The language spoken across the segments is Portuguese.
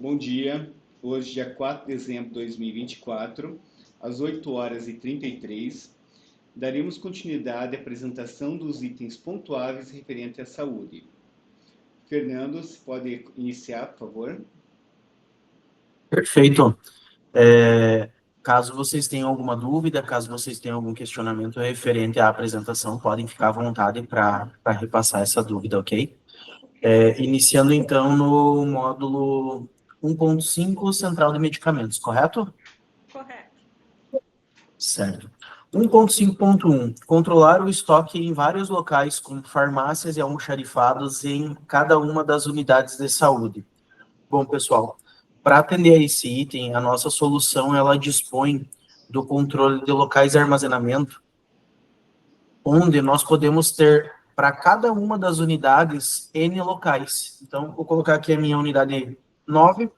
Bom dia, hoje dia 4 de dezembro de 2024, às 8h33, daremos continuidade à apresentação dos itens pontuáveis referentes à saúde. Fernando, você pode iniciar, por favor? Perfeito. Caso vocês tenham alguma dúvida, caso vocês tenham algum questionamento referente à apresentação, podem ficar à vontade para repassar essa dúvida, ok? Iniciando, então, no módulo 1.5, Central de Medicamentos, correto? Correto. Certo. 1.5.1, controlar o estoque em vários locais, com farmácias e almoxarifados em cada uma das unidades de saúde. Bom, pessoal, para atender a esse item, a nossa solução, ela dispõe do controle de locais de armazenamento, onde nós podemos ter, para cada uma das unidades, N locais. Então, vou colocar aqui a minha unidade 9,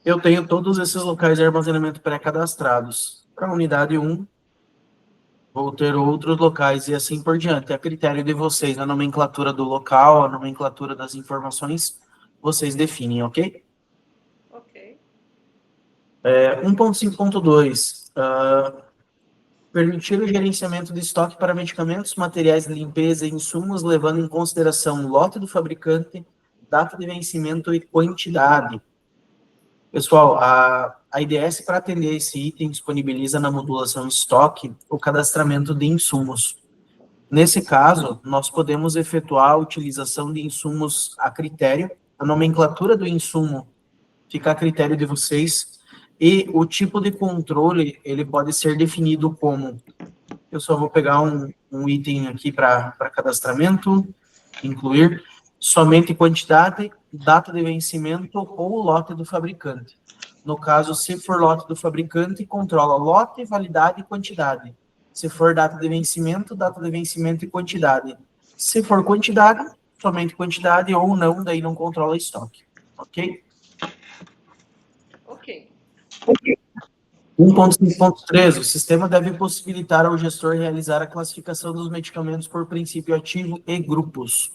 eu tenho todos esses locais de armazenamento pré-cadastrados. Para a unidade 1, vou ter outros locais e assim por diante. A critério de vocês, a nomenclatura do local, a nomenclatura das informações, vocês definem, ok? Ok. 1.5.2, permitir o gerenciamento de estoque para medicamentos, materiais de limpeza e insumos, levando em consideração o lote do fabricante, data de vencimento e quantidade. Pessoal, a IDS, para atender esse item, disponibiliza na modulação estoque o cadastramento de insumos. Nesse caso, nós podemos efetuar a utilização de insumos a critério, a nomenclatura do insumo fica a critério de vocês, e o tipo de controle, ele pode ser definido como, eu só vou pegar um item aqui para cadastramento, incluir somente quantidade, data de vencimento ou lote do fabricante. No caso, se for lote do fabricante, controla lote, validade e quantidade. Se for data de vencimento e quantidade. Se for quantidade, somente quantidade ou não, daí não controla estoque. Ok? Ok. 1.5.3, o sistema deve possibilitar ao gestor realizar a classificação dos medicamentos por princípio ativo e grupos.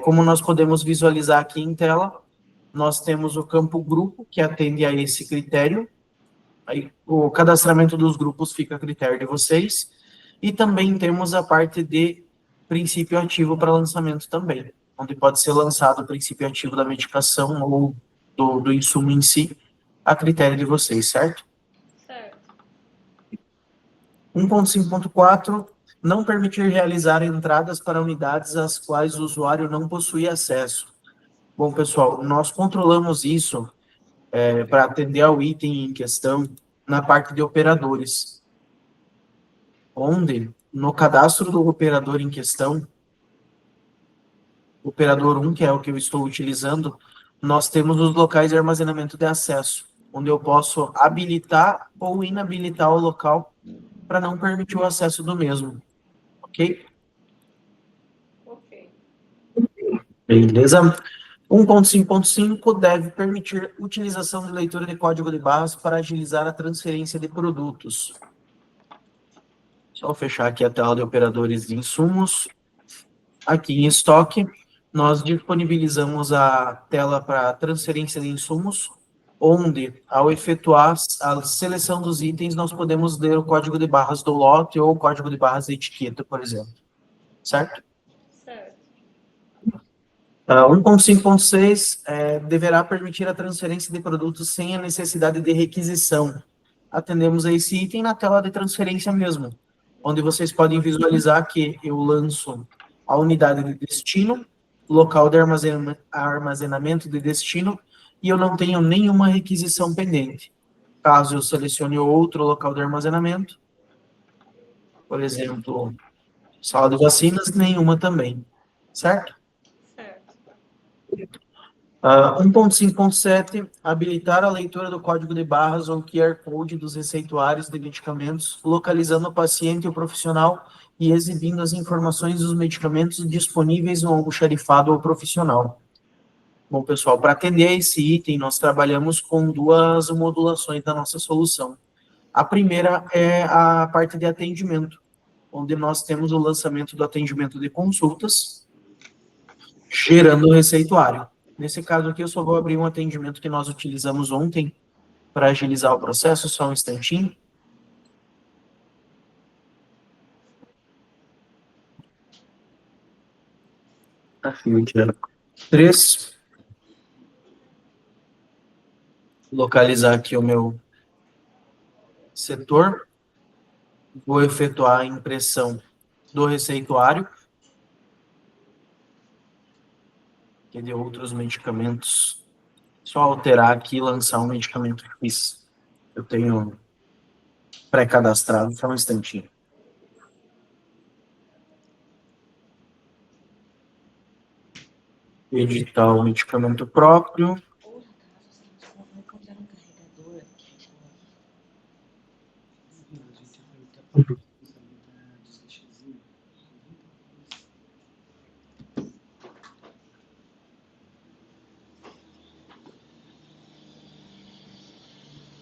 Como nós podemos visualizar aqui em tela, nós temos o campo grupo, que atende a esse critério. Aí, o cadastramento dos grupos fica a critério de vocês. E também temos a parte de princípio ativo para lançamento também, onde pode ser lançado o princípio ativo da medicação ou do insumo em si, a critério de vocês, certo? Certo. 1.5.4, não permitir realizar entradas para unidades às quais o usuário não possui acesso. Bom, pessoal, nós controlamos isso para atender ao item em questão na parte de operadores, onde, no cadastro do operador em questão, operador 1, que é o que eu estou utilizando, nós temos os locais de armazenamento de acesso, onde eu posso habilitar ou inabilitar o local para não permitir o acesso do mesmo. Ok? Ok. Beleza? 1.5.5 deve permitir utilização de leitura de código de barras para agilizar a transferência de produtos. Só fechar aqui a tela de operadores de insumos. Aqui em estoque, nós disponibilizamos a tela para transferência de insumos, onde, ao efetuar a seleção dos itens, nós podemos ler o código de barras do lote ou o código de barras da etiqueta, por exemplo. Certo? Certo. 1.5.6 deverá permitir a transferência de produtos sem a necessidade de requisição. Atendemos a esse item na tela de transferência mesmo, onde vocês podem visualizar que eu lanço a unidade de destino, local de armazenamento de destino, e eu não tenho nenhuma requisição pendente. Caso eu selecione outro local de armazenamento, por exemplo, sala de vacinas, nenhuma também. Certo? Certo. 1.5.7, habilitar a leitura do código de barras ou QR Code dos receituários de medicamentos, localizando o paciente e o profissional e exibindo as informações dos medicamentos disponíveis no almoxarifado ou profissional. Bom, pessoal, para atender esse item, nós trabalhamos com duas modulações da nossa solução. A primeira é a parte de atendimento, onde nós temos o lançamento do atendimento de consultas, gerando o receituário. Nesse caso aqui, eu só vou abrir um atendimento que nós utilizamos ontem para agilizar o processo, só um instantinho. Filtro 3. Localizar aqui o meu setor. Vou efetuar a impressão do receituário. E de outros medicamentos. Só alterar aqui e lançar um medicamento que eu tenho pré-cadastrado. Só um instantinho. Editar o medicamento próprio.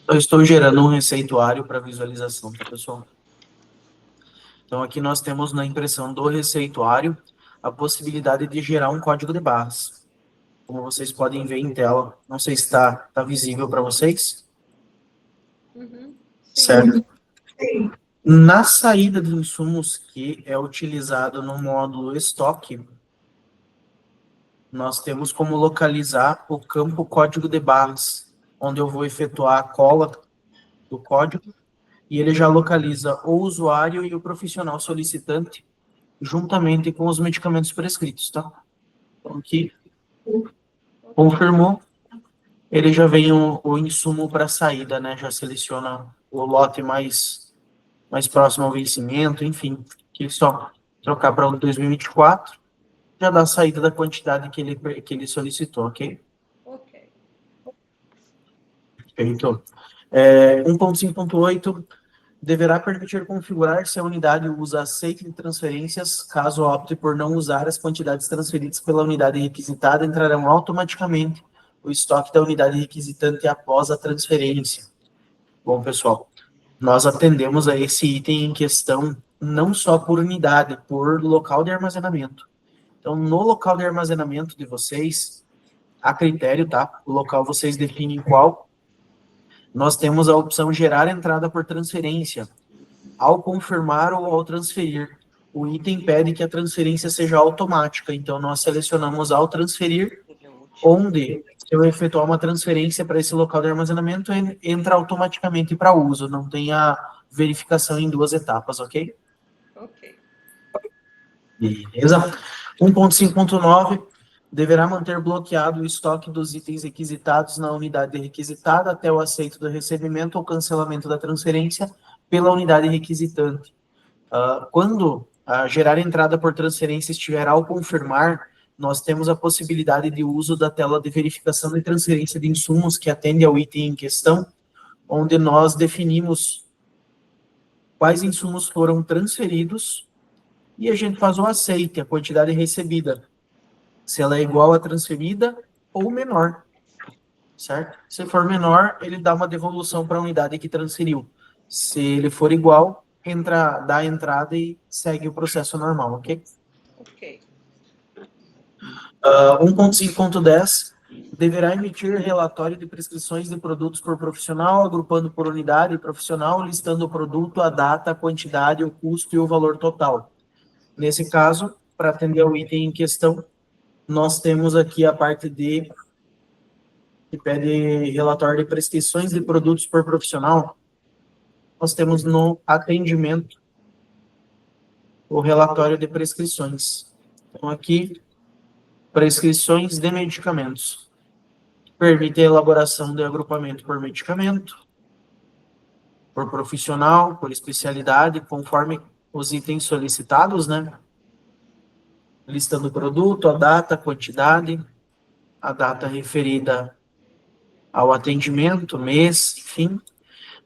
Eu estou gerando um receituário para visualização, tá, pessoal? Então, aqui nós temos na impressão do receituário a possibilidade de gerar um código de barras. Como vocês podem ver em tela. Não sei se está visível para vocês. Uhum. Certo? Na saída de insumos que é utilizado no módulo estoque, nós temos como localizar o campo código de barras, onde eu vou efetuar a cola do código, e ele já localiza o usuário e o profissional solicitante, juntamente com os medicamentos prescritos, tá? Então, aqui, confirmou, ele já vem o insumo para saída, né? Já seleciona o lote mais próximo ao vencimento, enfim. Aqui só trocar para o 2024, já dá a saída da quantidade que ele solicitou, ok? Ok. Feito. 1.5.8 deverá permitir configurar se a unidade usa aceite de transferências. Caso opte por não usar, as quantidades transferidas pela unidade requisitada entrarão automaticamente no estoque da unidade requisitante após a transferência. Bom, pessoal, nós atendemos a esse item em questão não só por unidade, por local de armazenamento. Então, no local de armazenamento de vocês, a critério, tá? O local vocês definem qual. Nós temos a opção gerar entrada por transferência. Ao confirmar ou ao transferir, o item pede que a transferência seja automática. Então, nós selecionamos ao transferir, onde, se eu efetuar uma transferência para esse local de armazenamento, entra automaticamente para uso. Não tem a verificação em 2 etapas, ok? Ok. Beleza. 1.5.9 deverá manter bloqueado o estoque dos itens requisitados na unidade requisitada até o aceito do recebimento ou cancelamento da transferência pela unidade requisitante. Quando a gerar entrada por transferência estiver ao confirmar, nós temos a possibilidade de uso da tela de verificação de transferência de insumos que atende ao item em questão, onde nós definimos quais insumos foram transferidos e a gente faz o aceite, a quantidade recebida, se ela é igual à transferida ou menor, certo? Se for menor, ele dá uma devolução para a unidade que transferiu. Se ele for igual, dá a entrada e segue o processo normal, ok? Ok. 1.5.10 deverá emitir relatório de prescrições de produtos por profissional, agrupando por unidade e profissional, listando o produto, a data, a quantidade, o custo e o valor total. Nesse caso, para atender ao item em questão, nós temos aqui a parte que pede relatório de prescrições de produtos por profissional. Nós temos no atendimento o relatório de prescrições. Então, aqui, prescrições de medicamentos. Permite a elaboração de agrupamento por medicamento, por profissional, por especialidade, conforme os itens solicitados, né? Listando o produto, a data, a quantidade, a data referida ao atendimento, mês, enfim.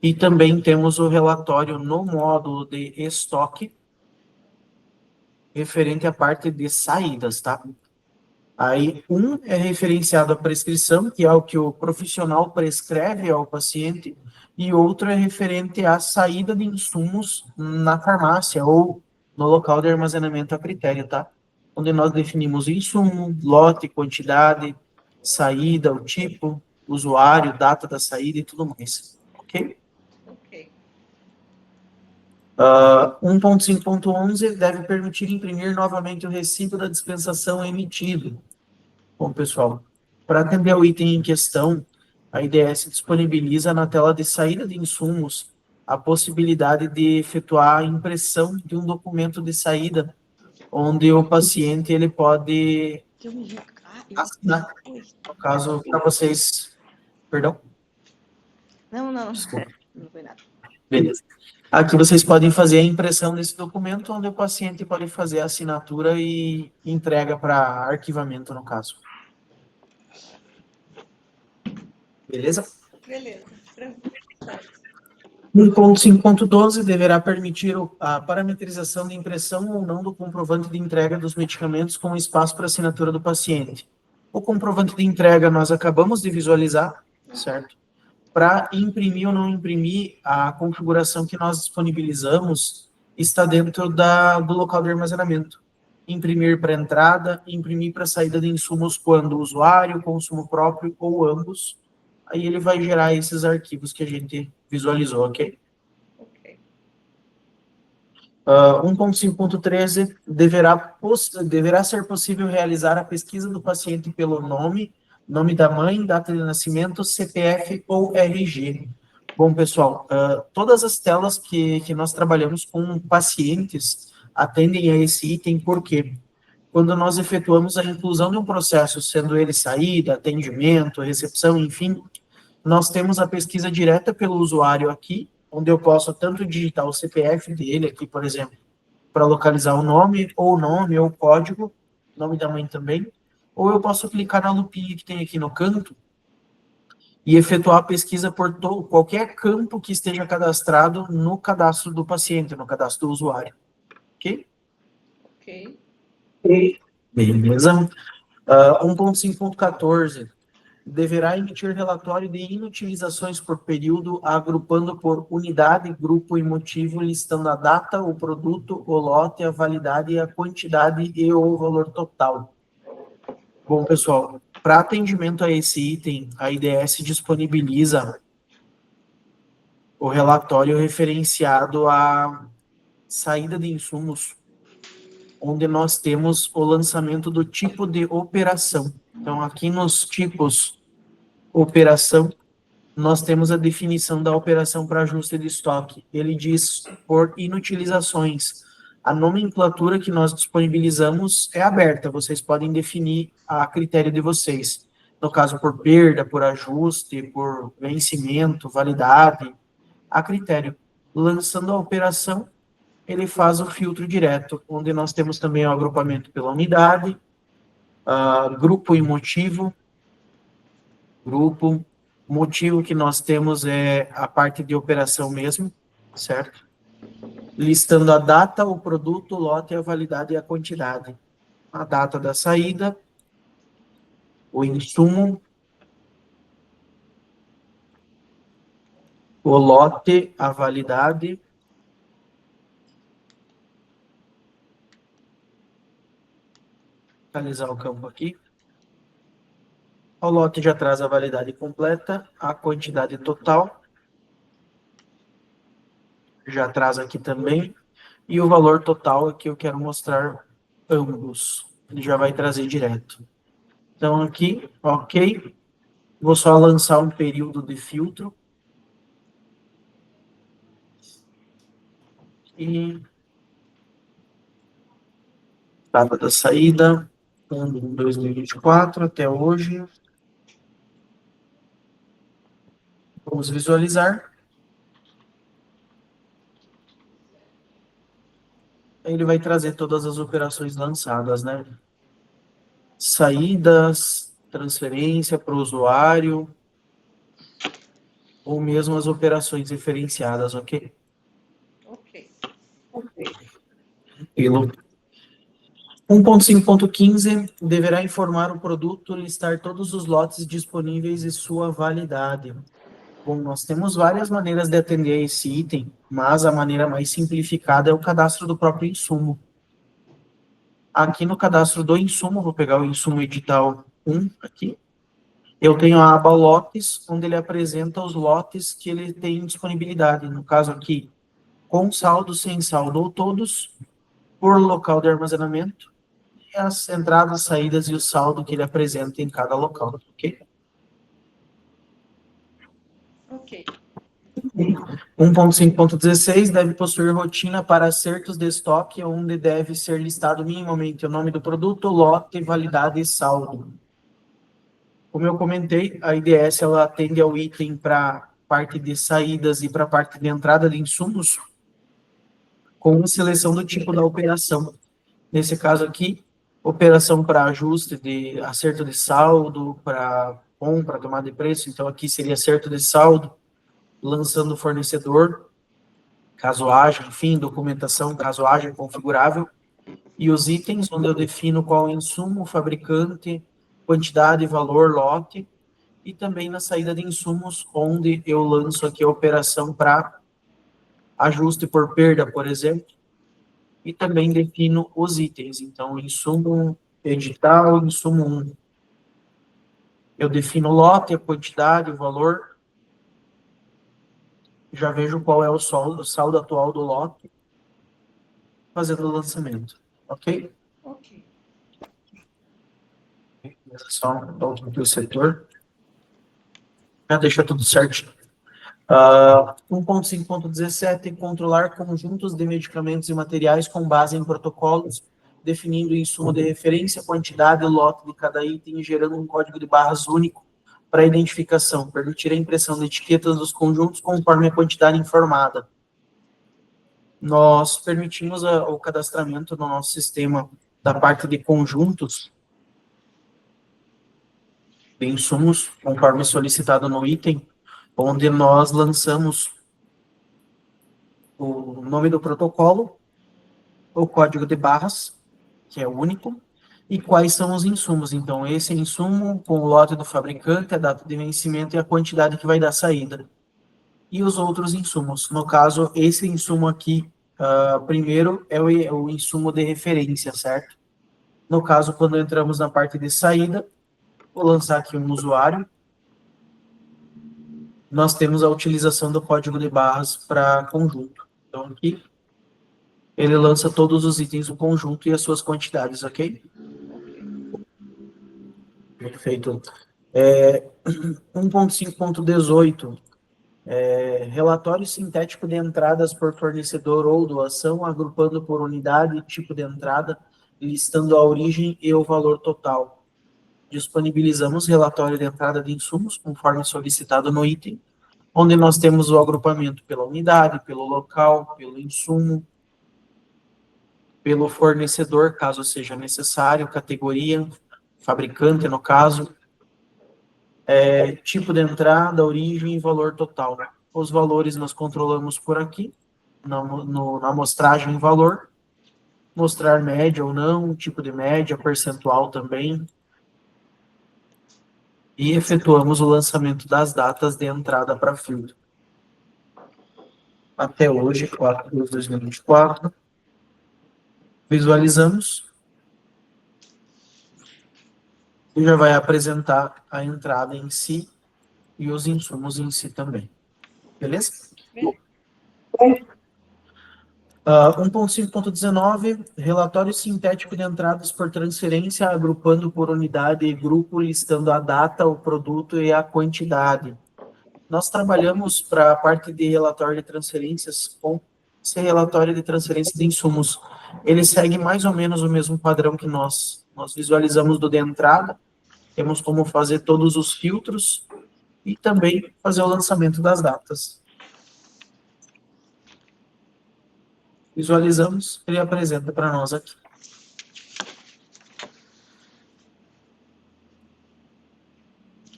E também temos o relatório no módulo de estoque, referente à parte de saídas, tá? Aí, é referenciado à prescrição, que é o que o profissional prescreve ao paciente, e outro é referente à saída de insumos na farmácia ou no local de armazenamento a critério, tá? Onde nós definimos insumo, lote, quantidade, saída, o tipo, usuário, data da saída e tudo mais. Ok? Ok. 1.5.11 deve permitir imprimir novamente o recibo da dispensação emitido. Bom, pessoal, para atender ao item em questão, a IDS disponibiliza na tela de saída de insumos a possibilidade de efetuar a impressão de um documento de saída, onde o paciente ele pode assinar. No caso, para vocês... Perdão? Não. Desculpa. Não foi nada. Beleza. Aqui vocês podem fazer a impressão desse documento, onde o paciente pode fazer a assinatura e entrega para arquivamento, no caso. Beleza? Beleza. Tranquilo. 1.5.12 deverá permitir a parametrização de impressão ou não do comprovante de entrega dos medicamentos com espaço para assinatura do paciente. O comprovante de entrega nós acabamos de visualizar, certo? Para imprimir ou não imprimir, a configuração que nós disponibilizamos está dentro do local de armazenamento. Imprimir para entrada, imprimir para saída de insumos quando o usuário, consumo próprio ou ambos. Aí ele vai gerar esses arquivos que a gente visualizou, ok? Ok. 1.5.13 deverá ser possível realizar a pesquisa do paciente pelo nome da mãe, data de nascimento, CPF ou RG. Bom, pessoal, todas as telas que nós trabalhamos com pacientes atendem a esse item, por quê? Quando nós efetuamos a inclusão de um processo, sendo ele saída, atendimento, recepção, enfim, nós temos a pesquisa direta pelo usuário aqui, onde eu posso tanto digitar o CPF dele aqui, por exemplo, para localizar o nome, ou código, nome da mãe também, ou eu posso clicar na lupinha que tem aqui no canto e efetuar a pesquisa por qualquer campo que esteja cadastrado no cadastro do paciente, no cadastro do usuário. Ok? Ok. Beleza. 1.5.14 deverá emitir relatório de inutilizações por período, agrupando por unidade, grupo e motivo, listando a data, o produto, o lote, a validade, a quantidade e o valor total. Bom, pessoal, para atendimento a esse item, a IDS disponibiliza o relatório referenciado à saída de insumos, onde nós temos o lançamento do tipo de operação. Então, aqui nos tipos operação, nós temos a definição da operação para ajuste de estoque. Ele diz por inutilizações. A nomenclatura que nós disponibilizamos é aberta, vocês podem definir a critério de vocês. No caso, por perda, por ajuste, por vencimento, validade, a critério. Lançando a operação, ele faz o filtro direto, onde nós temos também o agrupamento pela unidade, grupo e motivo. Grupo, motivo que nós temos é a parte de operação mesmo, certo? Listando a data, o produto, o lote, a validade e a quantidade. A data da saída, o insumo, o lote, a validade, localizar o campo aqui. O lote já traz a validade completa, a quantidade total, já traz aqui também, e o valor total aqui eu quero mostrar ambos, ele já vai trazer direto. Então aqui, ok, vou só lançar um período de filtro. E data da saída, 1/2024 até hoje. Vamos visualizar. Ele vai trazer todas as operações lançadas, né? Saídas, transferência para o usuário, ou mesmo as operações referenciadas, ok? Ok. Pelo 1.5.15 deverá informar o produto, listar todos os lotes disponíveis e sua validade. Bom, nós temos várias maneiras de atender esse item, mas a maneira mais simplificada é o cadastro do próprio insumo. Aqui no cadastro do insumo, vou pegar o insumo edital 1 aqui, eu tenho a aba lotes, onde ele apresenta os lotes que ele tem disponibilidade. No caso aqui, com saldo, sem saldo, ou todos, por local de armazenamento, e as entradas, saídas e o saldo que ele apresenta em cada local, ok? Ok. 1.5.16 deve possuir rotina para acertos de estoque, onde deve ser listado minimamente o nome do produto, lote, validade e saldo. Como eu comentei, a IDS ela atende ao item para parte de saídas e para parte de entrada de insumos, com seleção do tipo da operação. Nesse caso aqui, operação para ajuste de acerto de saldo, para compra, tomada de preço. Então, aqui seria acerto de saldo, lançando o fornecedor, caso haja, enfim, documentação, caso haja configurável. E os itens, onde eu defino qual é o insumo, fabricante, quantidade, valor, lote. E também na saída de insumos, onde eu lanço aqui a operação para ajuste por perda, por exemplo, e também defino os itens. Então, insumo edital, insumo 1. Eu defino o lote, a quantidade, o valor, já vejo qual é o saldo atual do lote, fazendo o lançamento. Ok? Ok. Só volto aqui o setor. Já deixa tudo certinho. 1.5.17, controlar conjuntos de medicamentos e materiais com base em protocolos, definindo o insumo de referência, quantidade e lote de cada item e gerando um código de barras único para identificação, permitir a impressão de etiquetas dos conjuntos conforme a quantidade informada. Nós permitimos o cadastramento no nosso sistema da parte de conjuntos de insumos, conforme solicitado no item, onde nós lançamos o nome do protocolo, o código de barras, que é único, e quais são os insumos. Então, esse insumo com o lote do fabricante, a data de vencimento e a quantidade que vai dar saída. E os outros insumos. No caso, esse insumo aqui, primeiro, é o insumo de referência, certo? No caso, quando entramos na parte de saída, vou lançar aqui um usuário. Nós temos a utilização do código de barras para conjunto. Então, aqui, ele lança todos os itens do conjunto e as suas quantidades, ok? Perfeito. 1.5.18, relatório sintético de entradas por fornecedor ou doação, agrupando por unidade e tipo de entrada, listando a origem e o valor total. Disponibilizamos relatório de entrada de insumos, conforme solicitado no item, onde nós temos o agrupamento pela unidade, pelo local, pelo insumo, pelo fornecedor, caso seja necessário, categoria, fabricante, no caso, tipo de entrada, origem e valor total. Os valores nós controlamos por aqui, na amostragem valor, mostrar média ou não, tipo de média, percentual também, e efetuamos o lançamento das datas de entrada para filtro. Até hoje, 4/2/2024, visualizamos e já vai apresentar a entrada em si e os insumos em si também. Beleza? 1.5.19, relatório sintético de entradas por transferência, agrupando por unidade e grupo, listando a data, o produto e a quantidade. Nós trabalhamos para a parte de relatório de transferências com esse relatório de transferência de insumos. Ele segue mais ou menos o mesmo padrão que nós visualizamos do de entrada, temos como fazer todos os filtros e também fazer o lançamento das datas. Visualizamos, ele apresenta para nós aqui.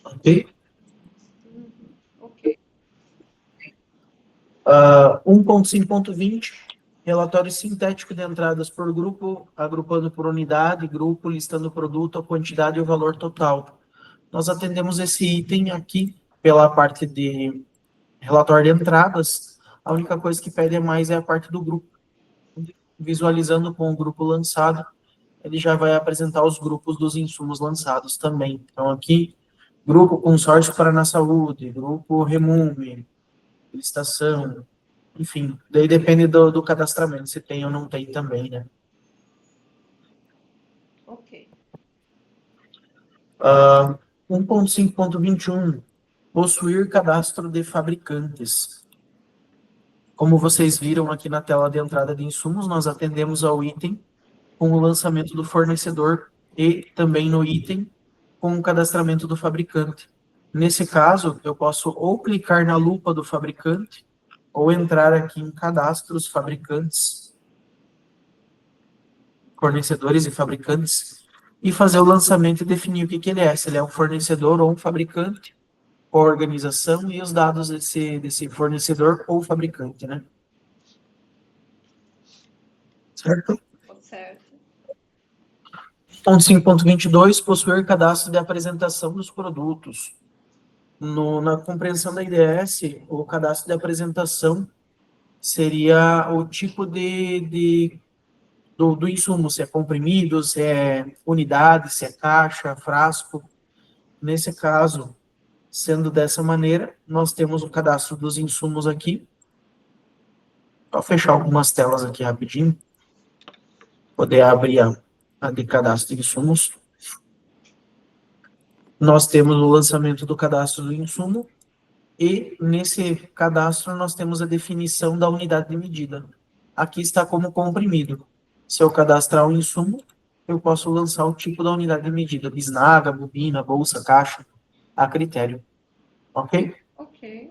Ok? Ok. 1.5.20, relatório sintético de entradas por grupo, agrupando por unidade, grupo, listando o produto, a quantidade e o valor total. Nós atendemos esse item aqui pela parte de relatório de entradas. A única coisa que pede mais é a parte do grupo. Visualizando com o grupo lançado, ele já vai apresentar os grupos dos insumos lançados também. Então, aqui, Grupo Consórcio Paraná Saúde, Grupo Remume, licitação, enfim, daí depende do cadastramento, se tem ou não tem também, né? Ok. 1.5.21, possuir cadastro de fabricantes. Como vocês viram aqui na tela de entrada de insumos, nós atendemos ao item com o lançamento do fornecedor e também no item com o cadastramento do fabricante. Nesse caso, eu posso ou clicar na lupa do fabricante ou entrar aqui em cadastros fabricantes, fornecedores e fabricantes, e fazer o lançamento e definir o que ele é, se ele é um fornecedor ou um fabricante, a organização e os dados desse fornecedor ou fabricante, né? Certo? Certo. Ponto 5.22, possuir cadastro de apresentação dos produtos. Na compreensão da IDS, o cadastro de apresentação seria o tipo do insumo, se é comprimido, se é unidade, se é caixa, frasco. Nesse caso, sendo dessa maneira, nós temos o cadastro dos insumos aqui. Vou fechar algumas telas aqui rapidinho, poder abrir a de cadastro de insumos. Nós temos o lançamento do cadastro do insumo e nesse cadastro nós temos a definição da unidade de medida. Aqui está como comprimido. Se eu cadastrar o insumo, eu posso lançar o tipo da unidade de medida, bisnaga, bobina, bolsa, caixa, a critério. Ok? Ok.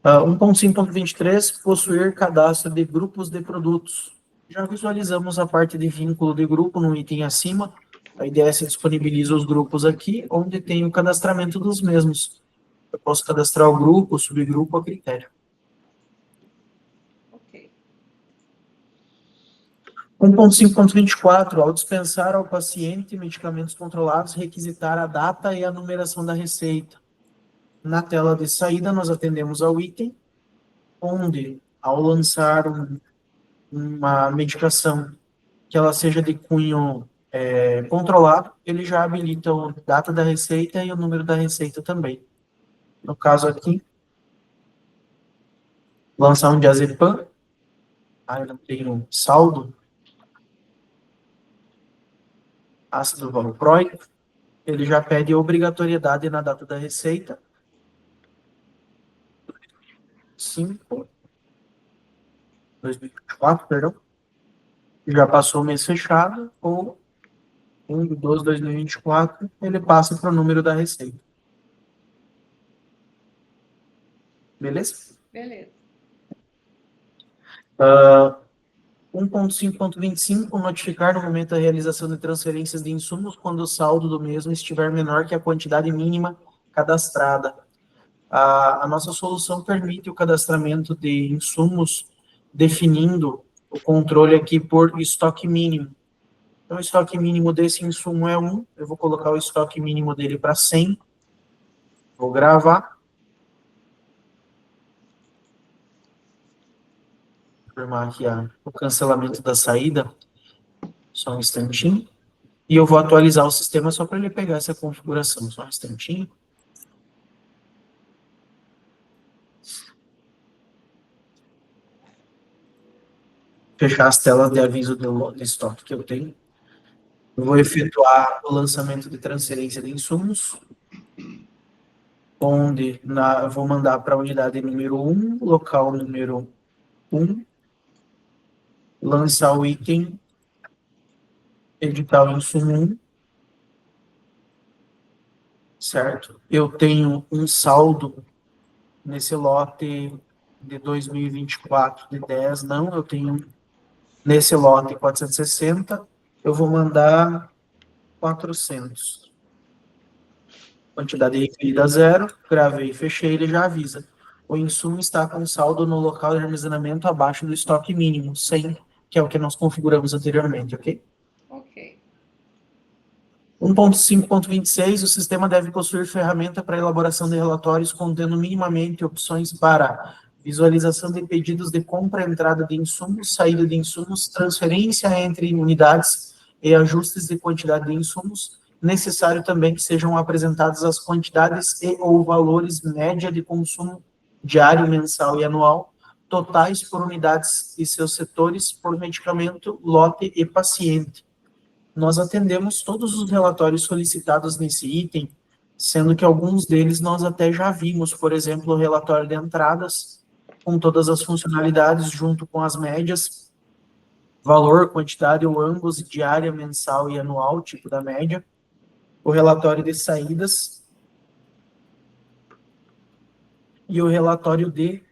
1.5.23, possuir cadastro de grupos de produtos. Já visualizamos a parte de vínculo de grupo no item acima. A IDS disponibiliza os grupos aqui, onde tem o cadastramento dos mesmos. Eu posso cadastrar o grupo, o subgrupo, a critério. Ok. 1.5.24, ao dispensar ao paciente medicamentos controlados, requisitar a data e a numeração da receita. Na tela de saída, nós atendemos ao item, onde, ao lançar uma medicação que ela seja de cunho controlado, ele já habilita a data da receita e o número da receita também. No caso aqui, lançar um diazepam, eu não tenho saldo, ácido valproico, ele já pede obrigatoriedade na data da receita, 2024, perdão, já passou o mês fechado, ou 1/12/2024, ele passa para o número da receita. Beleza? Beleza. 1.5.25, notificar no momento da realização de transferências de insumos quando o saldo do mesmo estiver menor que a quantidade mínima cadastrada. A nossa solução permite o cadastramento de insumos definindo o controle aqui por estoque mínimo. Então, o estoque mínimo desse insumo é 1, eu vou colocar o estoque mínimo dele para 100, vou gravar. Confirmar aqui o cancelamento da saída, só um instantinho. E eu vou atualizar o sistema só para ele pegar essa configuração, só um instantinho. Fechar as telas de aviso de estoque que eu tenho. Eu vou efetuar o lançamento de transferência de insumos, onde eu vou mandar para a unidade número 1, local número 1, lançar o item, editar o insumo 1, certo? Eu tenho um saldo nesse lote de 2024 de 10, não, eu tenho nesse lote 460, eu vou mandar 400. Quantidade requerida 0, gravei, fechei, ele já avisa. O insumo está com saldo no local de armazenamento abaixo do estoque mínimo, 100, que é o que nós configuramos anteriormente, ok? Ok. 1.5.26, o sistema deve possuir ferramenta para elaboração de relatórios contendo minimamente opções para visualização de pedidos de compra, entrada de insumos, saída de insumos, transferência entre unidades e ajustes de quantidade de insumos, necessário também que sejam apresentadas as quantidades e ou valores média de consumo diário, mensal e anual, totais por unidades e seus setores, por medicamento, lote e paciente. Nós atendemos todos os relatórios solicitados nesse item, sendo que alguns deles nós até já vimos, por exemplo, o relatório de entradas, com todas as funcionalidades, junto com as médias, valor, quantidade ou ambos, diária, mensal e anual, tipo da média, o relatório de saídas e o relatório de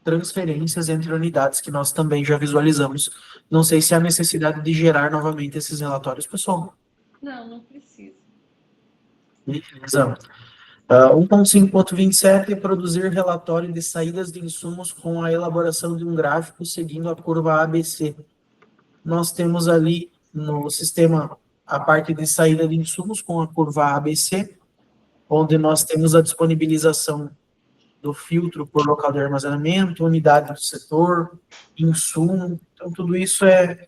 transferências entre unidades, que nós também já visualizamos. Não sei se há necessidade de gerar novamente esses relatórios, pessoal. Não, não precisa. Beleza. 1.5.27 é produzir relatório de saídas de insumos com a elaboração de um gráfico seguindo a curva ABC. Nós temos ali no sistema a parte de saída de insumos com a curva ABC, onde nós temos a disponibilização do filtro por local de armazenamento, unidade do setor, insumo. Então, tudo isso é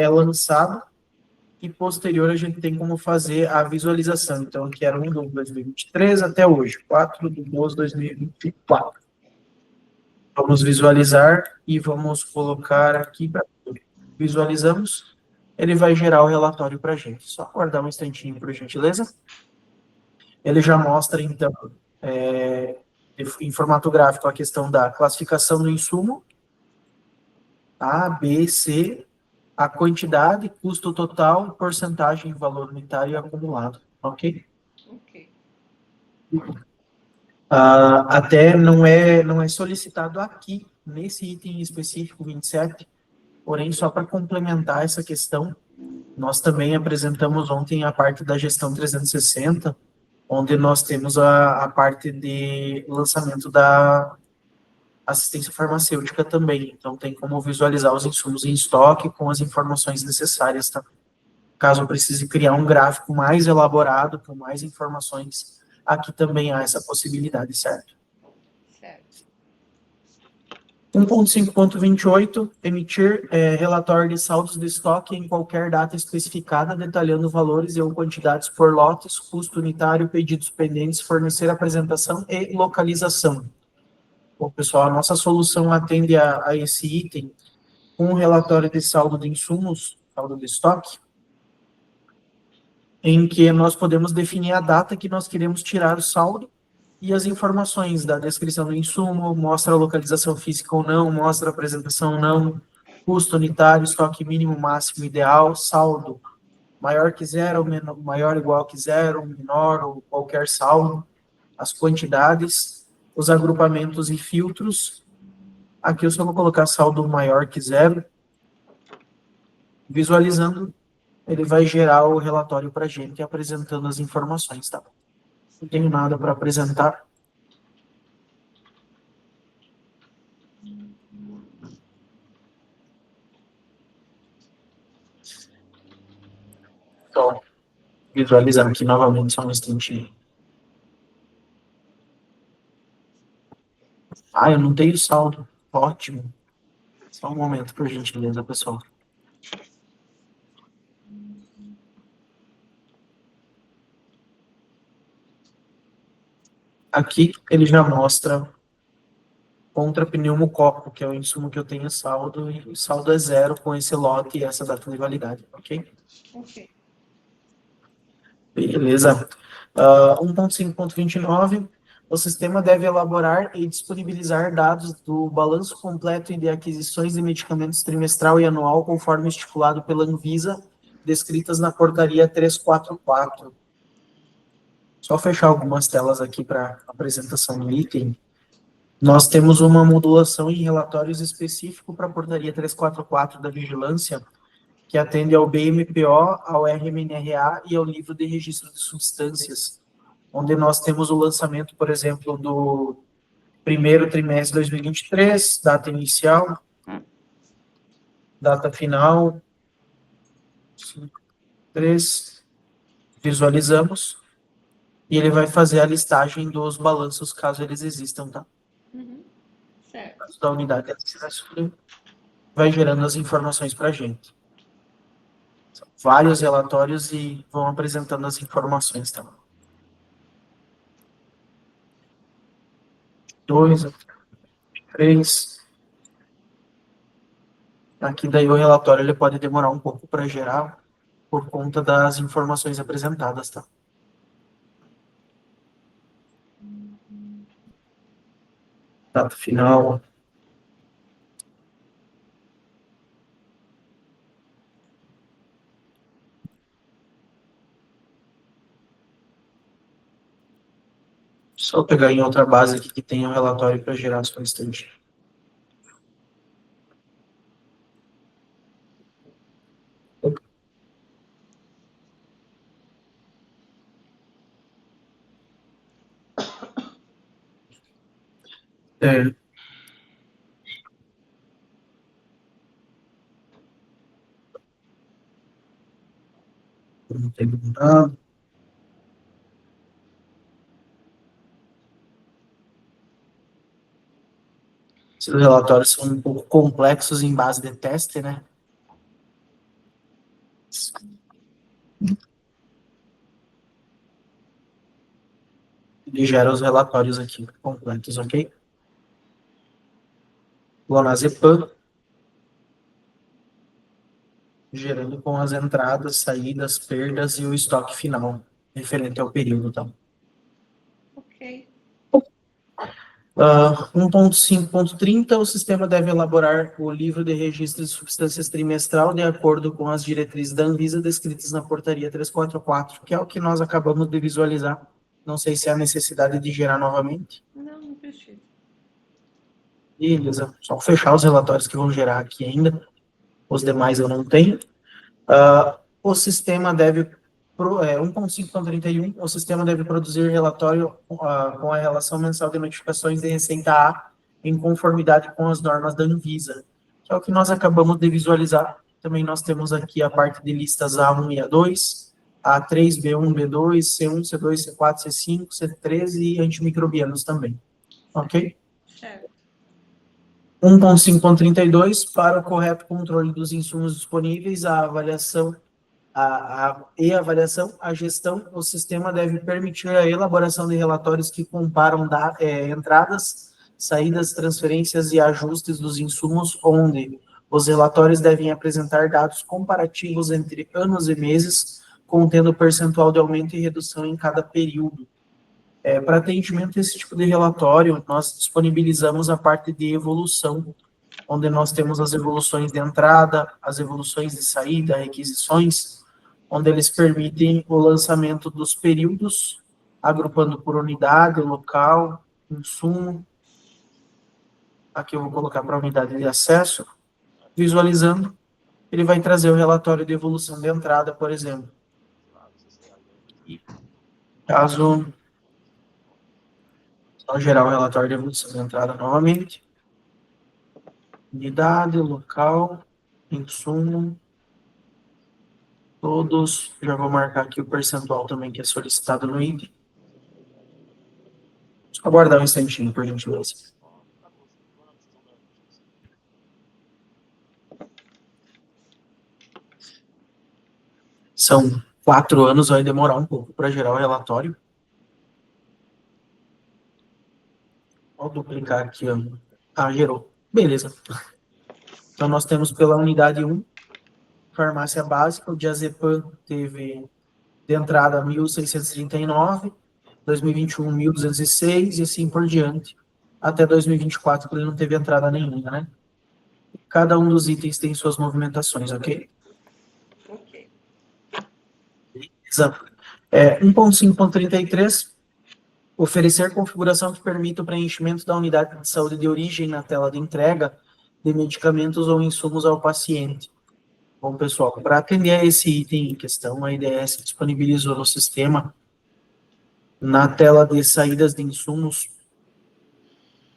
lançado e posterior a gente tem como fazer a visualização. Então, aqui era 1 de 2023 até hoje, 4 de 12 de 2024. Vamos visualizar e vamos colocar aqui para visualizamos. Ele vai gerar o relatório para a gente. Só aguardar um instantinho, por gentileza. Ele já mostra, então, em formato gráfico, a questão da classificação do insumo, A, B, C, a quantidade, custo total, porcentagem, valor unitário e acumulado, ok? Ok. Até não é solicitado aqui, nesse item específico 27, porém, só para complementar essa questão, nós também apresentamos ontem a parte da gestão 360, onde nós temos a parte de lançamento da assistência farmacêutica também. Então, tem como visualizar os insumos em estoque com as informações necessárias, tá? Caso precise criar um gráfico mais elaborado, com mais informações, aqui também há essa possibilidade, certo? Certo. 1.5.28, emitir relatório de saldos de estoque em qualquer data especificada, detalhando valores e ou quantidades por lotes, custo unitário, pedidos pendentes, fornecer apresentação e localização. Bom, pessoal, a nossa solução atende a esse item com um relatório de saldo de insumos, saldo de estoque, em que nós podemos definir a data que nós queremos tirar o saldo e as informações da descrição do insumo, mostra a localização física ou não, mostra a apresentação ou não, custo unitário, estoque mínimo, máximo, ideal, saldo maior que zero, maior ou igual que zero, menor ou qualquer saldo, as quantidades, os agrupamentos e filtros. Aqui eu só vou colocar saldo maior que zero. Visualizando, ele vai gerar o relatório para a gente, apresentando as informações, tá? Não tenho nada para apresentar. Então, visualizando aqui novamente, só um instantinho. Eu não tenho saldo. Ótimo. Só um momento, por gentileza, pessoal. Aqui ele já mostra contra pneumococo, que é o insumo que eu tenho saldo, e o saldo é zero com esse lote e essa data de validade, ok? Ok. Beleza. 1.5.29, o sistema deve elaborar e disponibilizar dados do balanço completo e de aquisições de medicamentos trimestral e anual, conforme estipulado pela Anvisa, descritas na portaria 344. Só fechar algumas telas aqui para apresentação do item. Nós temos uma modulação em relatórios específico para a portaria 344 da vigilância, que atende ao BMPO, ao RMNRA e ao livro de registro de substâncias, onde nós temos o lançamento, por exemplo, do primeiro trimestre de 2023, data inicial, data final, 3, visualizamos, e ele vai fazer a listagem dos balanços, caso eles existam, tá? Uhum. Certo. Da unidade, vai gerando as informações para a gente. vários relatórios e vão apresentando as informações, tá? 2, 3. Aqui daí o relatório ele pode demorar um pouco para gerar por conta das informações apresentadas, tá? Data final. Só pegar em outra base aqui que tem um relatório para gerar só um instante. É. Não tem nada. Esses relatórios são um pouco complexos em base de teste, né? Ele gera os relatórios aqui completos, ok? Clonazepam, gerando com as entradas, saídas, perdas e o estoque final, referente ao período, tá? Ok. 1.5.30, o sistema deve elaborar o livro de registro de substâncias trimestral de acordo com as diretrizes da Anvisa descritas na portaria 344, que é o que nós acabamos de visualizar. Não sei se há necessidade de gerar novamente. Não, não precisa. Beleza, só fechar os relatórios que vão gerar aqui ainda. Os demais eu não tenho. O sistema deve, 1.5.31, o sistema deve produzir relatório com a relação mensal de notificações de receita A em conformidade com as normas da Anvisa, que é o que nós acabamos de visualizar. Também nós temos aqui a parte de listas A1 e A2, A3, B1, B2, C1, C2, C4, C5, C13 e antimicrobianos também. Ok? Certo. 1.5.32, para o correto controle dos insumos disponíveis, a avaliação, a gestão, o sistema deve permitir a elaboração de relatórios que comparam entradas, saídas, transferências e ajustes dos insumos, onde os relatórios devem apresentar dados comparativos entre anos e meses, contendo percentual de aumento e redução em cada período. Para atendimento a esse tipo de relatório, nós disponibilizamos a parte de evolução, onde nós temos as evoluções de entrada, as evoluções de saída, requisições, onde eles permitem o lançamento dos períodos, agrupando por unidade, local, insumo. Aqui eu vou colocar para a unidade de acesso. Visualizando, ele vai trazer o relatório de evolução de entrada, por exemplo. Caso só gerar o relatório de evolução de entrada novamente. Unidade, local, insumo, todos. Já vou marcar aqui o percentual também que é solicitado no item. Só aguardar um instantinho, por gentileza. São 4 anos, vai demorar um pouco para gerar o relatório. Vou duplicar aqui, ó. Gerou. Beleza. Então, nós temos pela unidade 1, farmácia básica, o diazepam teve de entrada 1.639, 2021, 1.206 e assim por diante. Até 2024, ele não teve entrada nenhuma, né? Cada um dos itens tem suas movimentações, ok? Ok. Exato. 1.5.33, oferecer configuração que permita o preenchimento da unidade de saúde de origem na tela de entrega de medicamentos ou insumos ao paciente. Bom, pessoal, para atender a esse item em questão, a IDS disponibilizou no sistema, na tela de saídas de insumos,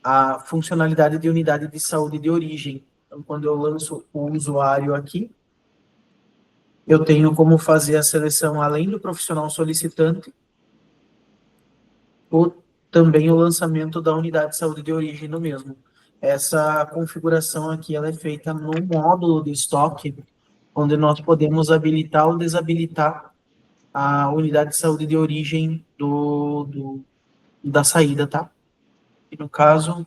a funcionalidade de unidade de saúde de origem. Então, quando eu lanço o usuário aqui, eu tenho como fazer a seleção, além do profissional solicitante, também o lançamento da unidade de saúde de origem no mesmo. Essa configuração aqui ela é feita no módulo de estoque, onde nós podemos habilitar ou desabilitar a unidade de saúde de origem da saída, tá? E no caso,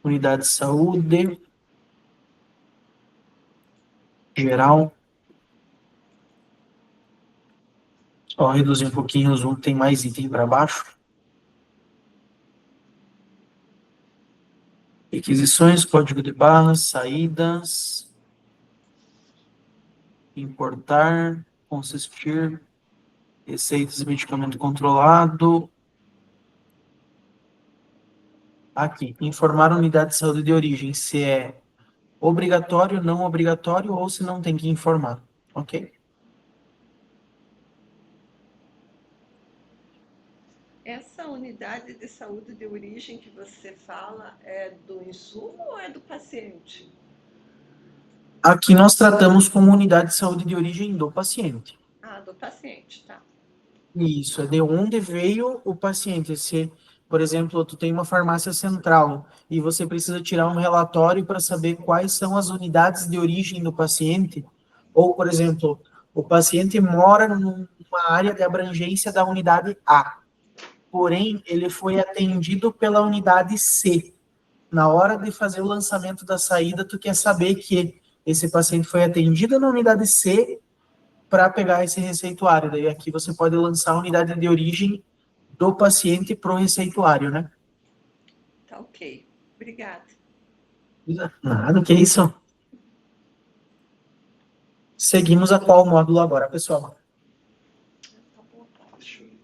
unidade de saúde geral. Só reduzir um pouquinho o zoom, tem mais item para baixo. Requisições, código de barras, saídas, importar, consistir, receitas e medicamento controlado. Aqui, informar a unidade de saúde de origem, se é obrigatório, não obrigatório, ou se não tem que informar, ok? Essa unidade de saúde de origem que você fala é do insumo ou é do paciente? Aqui nós tratamos como unidade de saúde de origem do paciente. Ah, do paciente, tá. Isso, é de onde veio o paciente. Se, por exemplo, tu tem uma farmácia central e você precisa tirar um relatório para saber quais são as unidades de origem do paciente, ou, por exemplo, o paciente mora numa área de abrangência da unidade A, porém, ele foi atendido pela unidade C. Na hora de fazer o lançamento da saída, tu quer saber que esse paciente foi atendido na unidade C para pegar esse receituário. Daí aqui você pode lançar a unidade de origem do paciente para o receituário, né? Tá ok. Obrigada. Nada, que isso. Seguimos a qual módulo agora, pessoal? Deixa eu ver.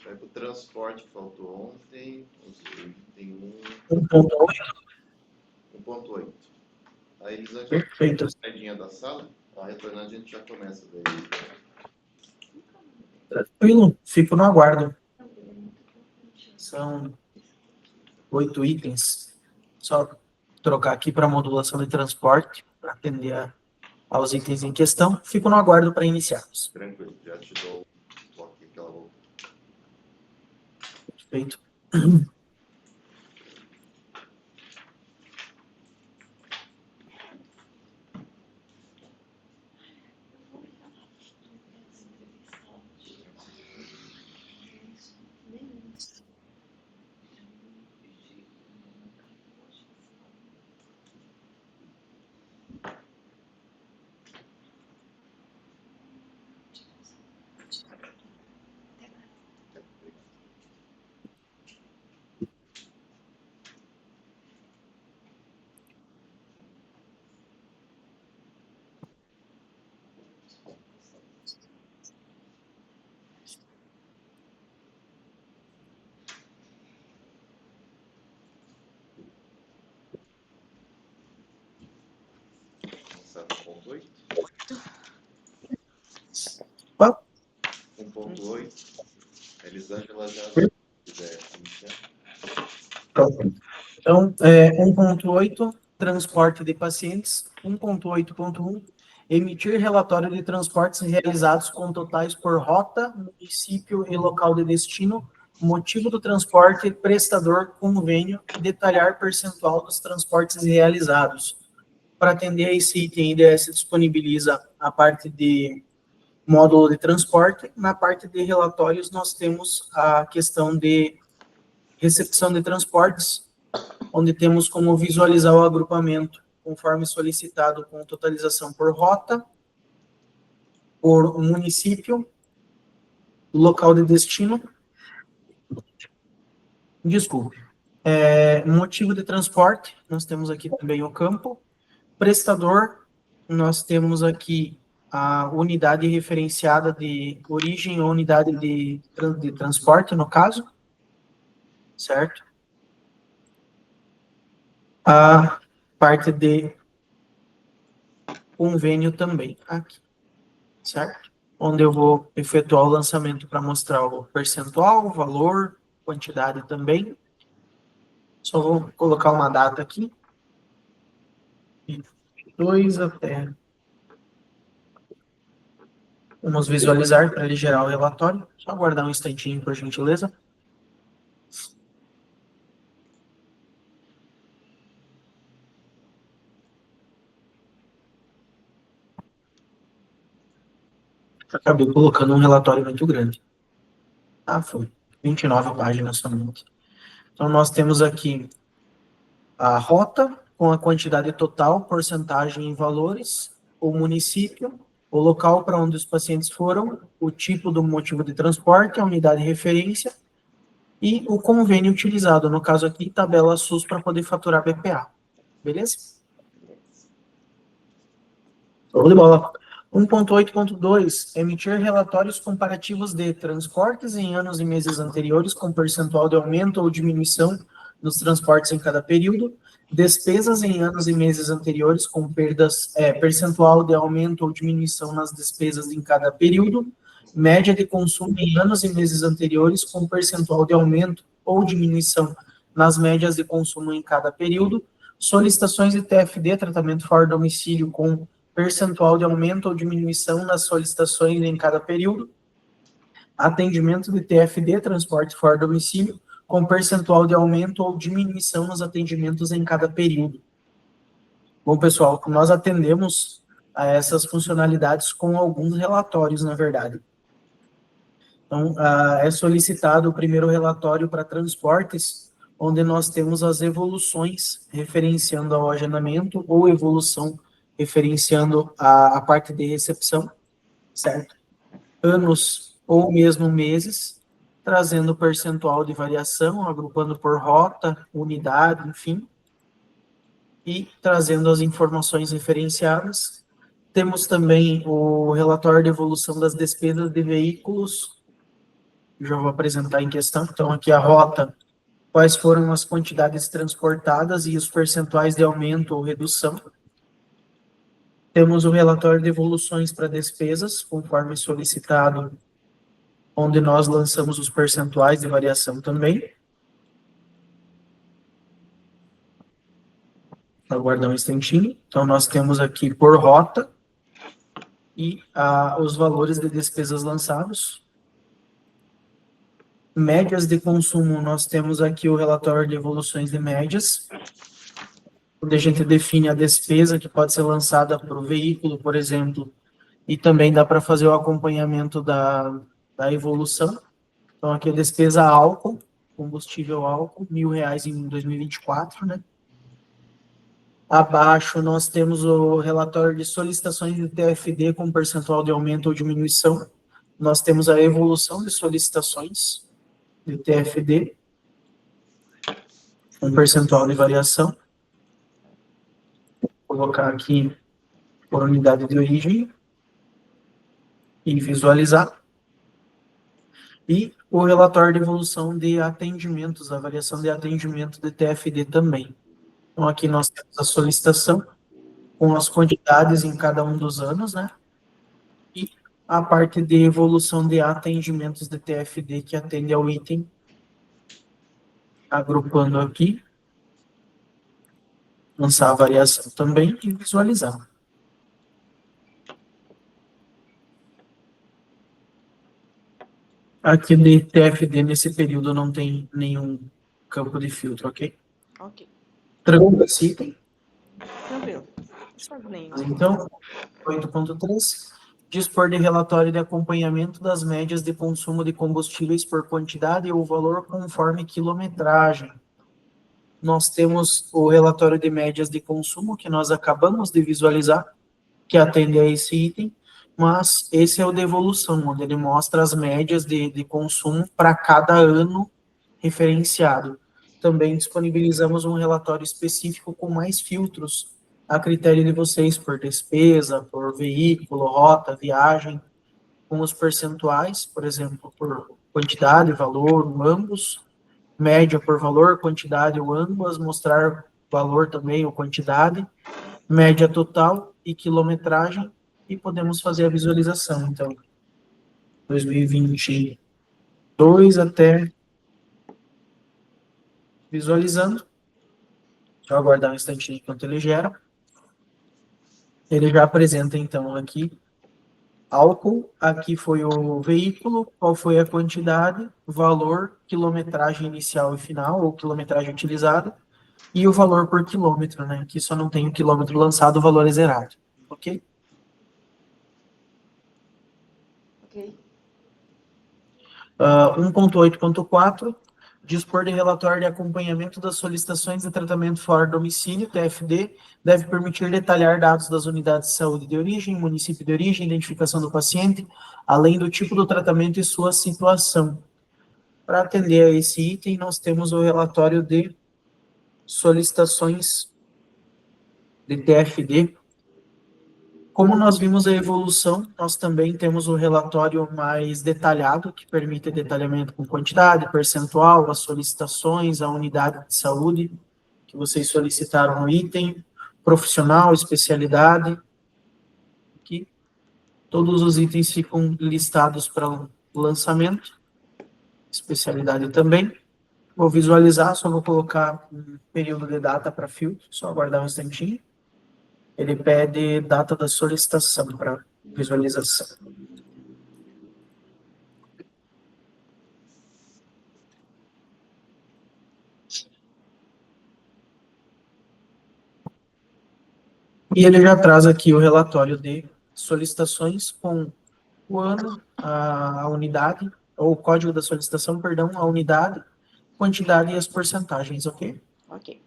Vai para o transporte que faltou ontem. Tem 1.8. 1.8. Aí eles vão Perfeito. saidinha da sala. Retornando, a gente já começa daí. Tranquilo, fico no aguardo. São 8 itens. Só trocar aqui para modulação de transporte, para atender aos itens em questão. Fico no aguardo para iniciarmos. Tranquilo, já te dou o toque que ela voltou. Perfeito. Começar com 1.8. Qual? 1.8. Elisângela já quiser iniciar. Pronto. Então, 1.8, transporte de pacientes. 1.8.1, emitir relatório de transportes realizados com totais por rota, município e local de destino, motivo do transporte, prestador, convênio e detalhar percentual dos transportes realizados. Para atender a esse item, a IDS disponibiliza a parte de módulo de transporte. Na parte de relatórios, nós temos a questão de recepção de transportes, onde temos como visualizar o agrupamento conforme solicitado com totalização por rota, por município, local de destino. Desculpe. Motivo de transporte, nós temos aqui também o campo. Prestador, nós temos aqui a unidade referenciada de origem ou unidade de transporte, no caso, certo? A parte de convênio também, aqui, certo? Onde eu vou efetuar o lançamento para mostrar o percentual, o valor, quantidade também. Só vou colocar uma data aqui. 2 até. Vamos visualizar para ele gerar o relatório. Só aguardar um instantinho, por gentileza. Acabei colocando um relatório muito grande. Foi 29 páginas somente. Então, nós temos aqui a rota com a quantidade total, porcentagem em valores, o município, o local para onde os pacientes foram, o tipo do motivo de transporte, a unidade de referência e o convênio utilizado. No caso aqui, tabela SUS para poder faturar BPA. Beleza? Show de bola. 1.8.2, emitir relatórios comparativos de transportes em anos e meses anteriores com percentual de aumento ou diminuição nos transportes em cada período, despesas em anos e meses anteriores com percentual de aumento ou diminuição nas despesas em cada período, média de consumo em anos e meses anteriores com percentual de aumento ou diminuição nas médias de consumo em cada período, solicitações de TFD, tratamento fora do domicílio, com percentual de aumento ou diminuição nas solicitações em cada período, atendimento de TFD, transporte fora do domicílio, com percentual de aumento ou diminuição nos atendimentos em cada período. Bom, pessoal, nós atendemos a essas funcionalidades com alguns relatórios, na verdade. Então, é solicitado o primeiro relatório para transportes, onde nós temos as evoluções referenciando ao agendamento ou evolução referenciando a parte de recepção, certo? Anos ou mesmo meses, trazendo percentual de variação, agrupando por rota, unidade, enfim, e trazendo as informações referenciadas. Temos também o relatório de evolução das despesas de veículos, já vou apresentar em questão. Então, aqui a rota, quais foram as quantidades transportadas e os percentuais de aumento ou redução. Temos o relatório de evoluções para despesas, conforme solicitado, onde nós lançamos os percentuais de variação também. Aguardar um instantinho. Então, nós temos aqui por rota e os valores de despesas lançados. Médias de consumo, nós temos aqui o relatório de evoluções de médias, onde a gente define a despesa que pode ser lançada para o veículo, por exemplo, e também dá para fazer o acompanhamento da evolução. Então, aqui a despesa álcool, combustível álcool, R$1.000 em 2024, né? Abaixo, nós temos o relatório de solicitações de TFD com percentual de aumento ou diminuição. Nós temos a evolução de solicitações de TFD com percentual de variação. Vou colocar aqui por unidade de origem e visualizar. E o relatório de evolução de atendimentos, a variação de atendimento de TFD também. Então, aqui nós temos a solicitação com as quantidades em cada um dos anos, né? E a parte de evolução de atendimentos de TFD que atende ao item. Agrupando aqui. Lançar a variação também e visualizar. Aqui de TFD, nesse período, não tem nenhum campo de filtro, ok? Ok. Tranquilo esse item? Tranquilo. Só nem. Então, 8.3. Dispor de relatório de acompanhamento das médias de consumo de combustíveis por quantidade ou valor conforme quilometragem. Nós temos o relatório de médias de consumo, que nós acabamos de visualizar, que atende a esse item, mas esse é o de evolução, onde ele mostra as médias de consumo para cada ano referenciado. Também disponibilizamos um relatório específico com mais filtros a critério de vocês, por despesa, por veículo, rota, viagem, com os percentuais, por exemplo, por quantidade, valor, ambos, média por valor, quantidade ou ambas, mostrar valor também ou quantidade, média total e quilometragem, e podemos fazer a visualização. Então, 2022 até visualizando. Deixa eu aguardar um instantinho enquanto ele gera. Ele já apresenta, então, aqui álcool, aqui foi o veículo, qual foi a quantidade, valor, quilometragem inicial e final, ou quilometragem utilizada, e o valor por quilômetro, né? Aqui só não tem o quilômetro lançado, o valor é zerado, ok? Ok. 1.8.4, dispor de relatório de acompanhamento das solicitações de tratamento fora do domicílio, TFD, deve permitir detalhar dados das unidades de saúde de origem, município de origem, identificação do paciente, além do tipo do tratamento e sua situação. Para atender a esse item, nós temos o relatório de solicitações de TFD. Como nós vimos a evolução, nós também temos o relatório mais detalhado, que permite detalhamento com quantidade, percentual, as solicitações, a unidade de saúde que vocês solicitaram no item, profissional, especialidade, que todos os itens ficam listados para o lançamento, especialidade também. Vou visualizar, só vou colocar um período de data para filtro, só aguardar um instantinho. Ele pede data da solicitação para visualização. E ele já traz aqui o relatório de solicitações com o ano, a unidade, ou o código da solicitação, perdão, a unidade, quantidade e as porcentagens, ok? Ok.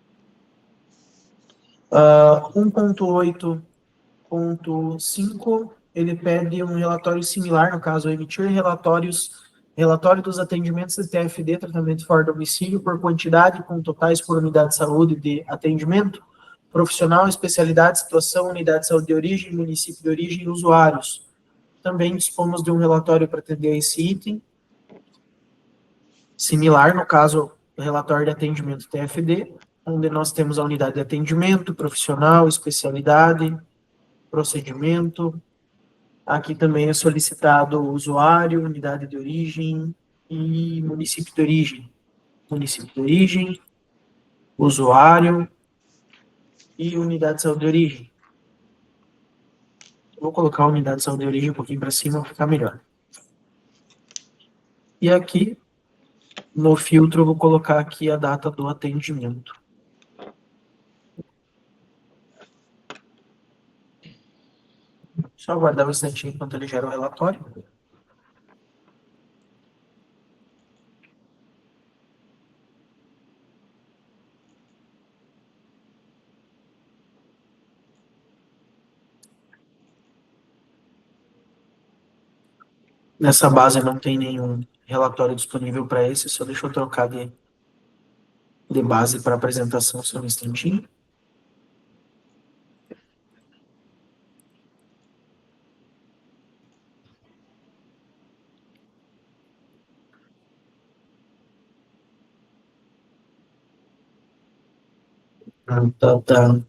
1.8.5, ele pede um relatório similar, no caso, emitir relatório dos atendimentos de TFD, tratamento fora do domicílio, por quantidade, com totais por unidade de saúde de atendimento, profissional, especialidade, situação, unidade de saúde de origem, município de origem e usuários. Também dispomos de um relatório para atender esse item, similar, no caso, o relatório de atendimento TFD, onde nós temos a unidade de atendimento, profissional, especialidade, procedimento. Aqui também é solicitado o usuário, unidade de origem e município de origem. Município de origem, usuário e unidade de saúde de origem. Vou colocar a unidade de saúde de origem um pouquinho para cima para ficar melhor. E aqui, no filtro, eu vou colocar aqui a data do atendimento. Só aguardar um instantinho enquanto ele gera o relatório. Nessa base não tem nenhum relatório disponível para esse, só deixa eu trocar de base para apresentação só um instantinho.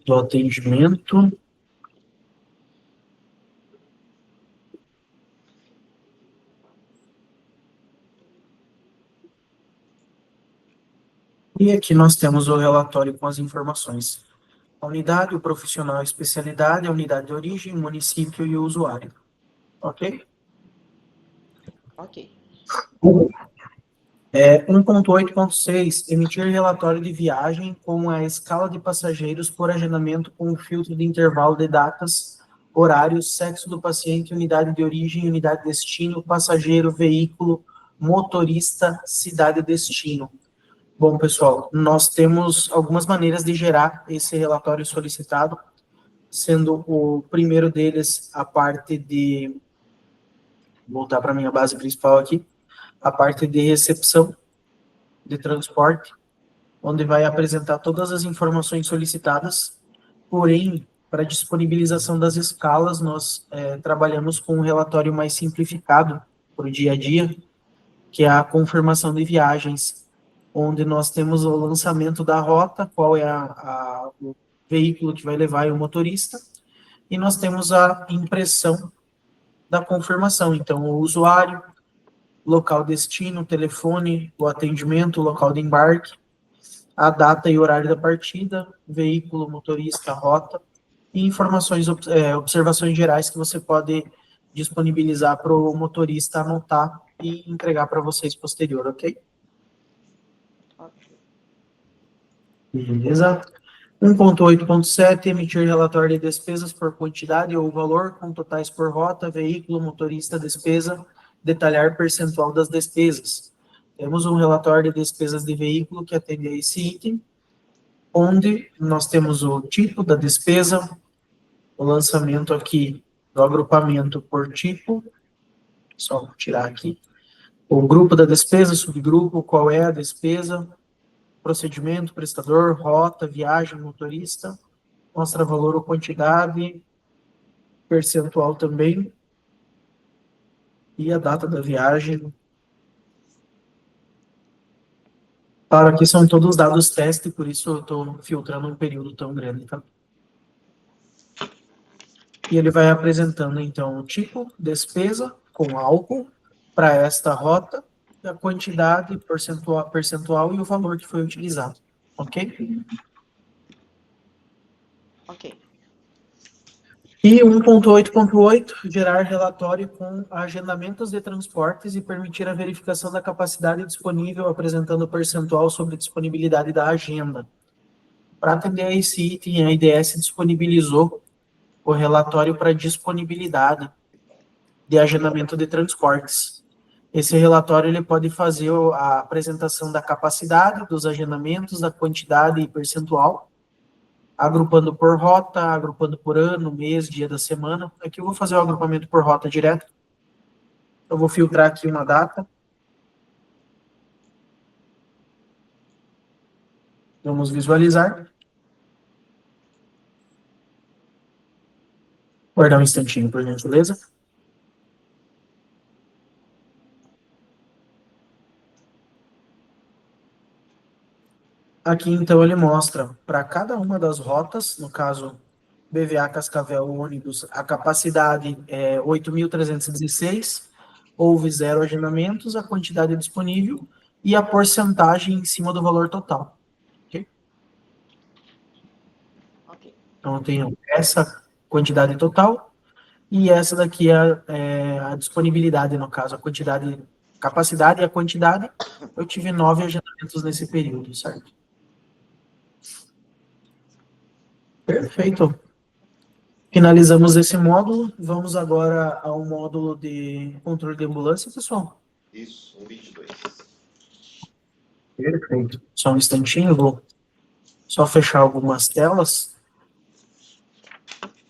Do atendimento. E aqui nós temos o relatório com as informações. A unidade, o profissional, a especialidade, a unidade de origem, o município e o usuário. Ok? Ok. 1.8.6, emitir relatório de viagem com a escala de passageiros por agendamento com o filtro de intervalo de datas, horários, sexo do paciente, unidade de origem, unidade de destino, passageiro, veículo, motorista, cidade de destino. Bom, pessoal, nós temos algumas maneiras de gerar esse relatório solicitado, sendo o primeiro deles a parte de... Vou voltar para a minha base principal aqui. A parte de recepção de transporte, onde vai apresentar todas as informações solicitadas, porém, para disponibilização das escalas, nós trabalhamos com um relatório mais simplificado para o dia a dia, que é a confirmação de viagens, onde nós temos o lançamento da rota, qual é o veículo que vai levar e o motorista, e nós temos a impressão da confirmação, então o usuário, local destino, telefone, o atendimento, o local de embarque, a data e horário da partida, veículo, motorista, rota, e informações, observações gerais que você pode disponibilizar para o motorista anotar e entregar para vocês posterior, ok? Beleza. 1.8.7, emitir relatório de despesas por quantidade ou valor, com totais por rota, veículo, motorista, despesa detalhar percentual das despesas. Temos um relatório de despesas de veículo que atende a esse item, onde nós temos o tipo da despesa, o lançamento aqui do agrupamento por tipo, só vou tirar aqui, o grupo da despesa, subgrupo, qual é a despesa, procedimento, prestador, rota, viagem, motorista, mostra valor ou quantidade, percentual também, e a data da viagem. Claro, aqui são todos os dados teste, por isso eu estou filtrando um período tão grande, tá? E ele vai apresentando, então, o tipo, despesa, com álcool, para esta rota, a quantidade, percentual e o valor que foi utilizado. Ok? Ok. E 1.8.8, gerar relatório com agendamentos de transportes e permitir a verificação da capacidade disponível, apresentando o percentual sobre disponibilidade da agenda. Para atender a esse item, a IDS disponibilizou o relatório para disponibilidade de agendamento de transportes. Esse relatório ele pode fazer a apresentação da capacidade, dos agendamentos, da quantidade e percentual, agrupando por rota, agrupando por ano, mês, dia da semana. Aqui eu vou fazer o agrupamento por rota direto. Eu vou filtrar aqui uma data. Vamos visualizar. Guardar um instantinho, por gentileza. Aqui, então, ele mostra para cada uma das rotas, no caso, BVA Cascavel ônibus, a capacidade é 8.316, houve 0 agendamentos, a quantidade disponível e a porcentagem em cima do valor total. Ok? Ok. Então, eu tenho essa quantidade total e essa daqui é a disponibilidade, no caso, a quantidade, capacidade e a quantidade. Eu tive 9 agendamentos nesse período, certo? Perfeito. Finalizamos esse módulo. Vamos agora ao módulo de controle de ambulância, pessoal. Isso, 1.22. Perfeito. Só um instantinho, eu vou só fechar algumas telas.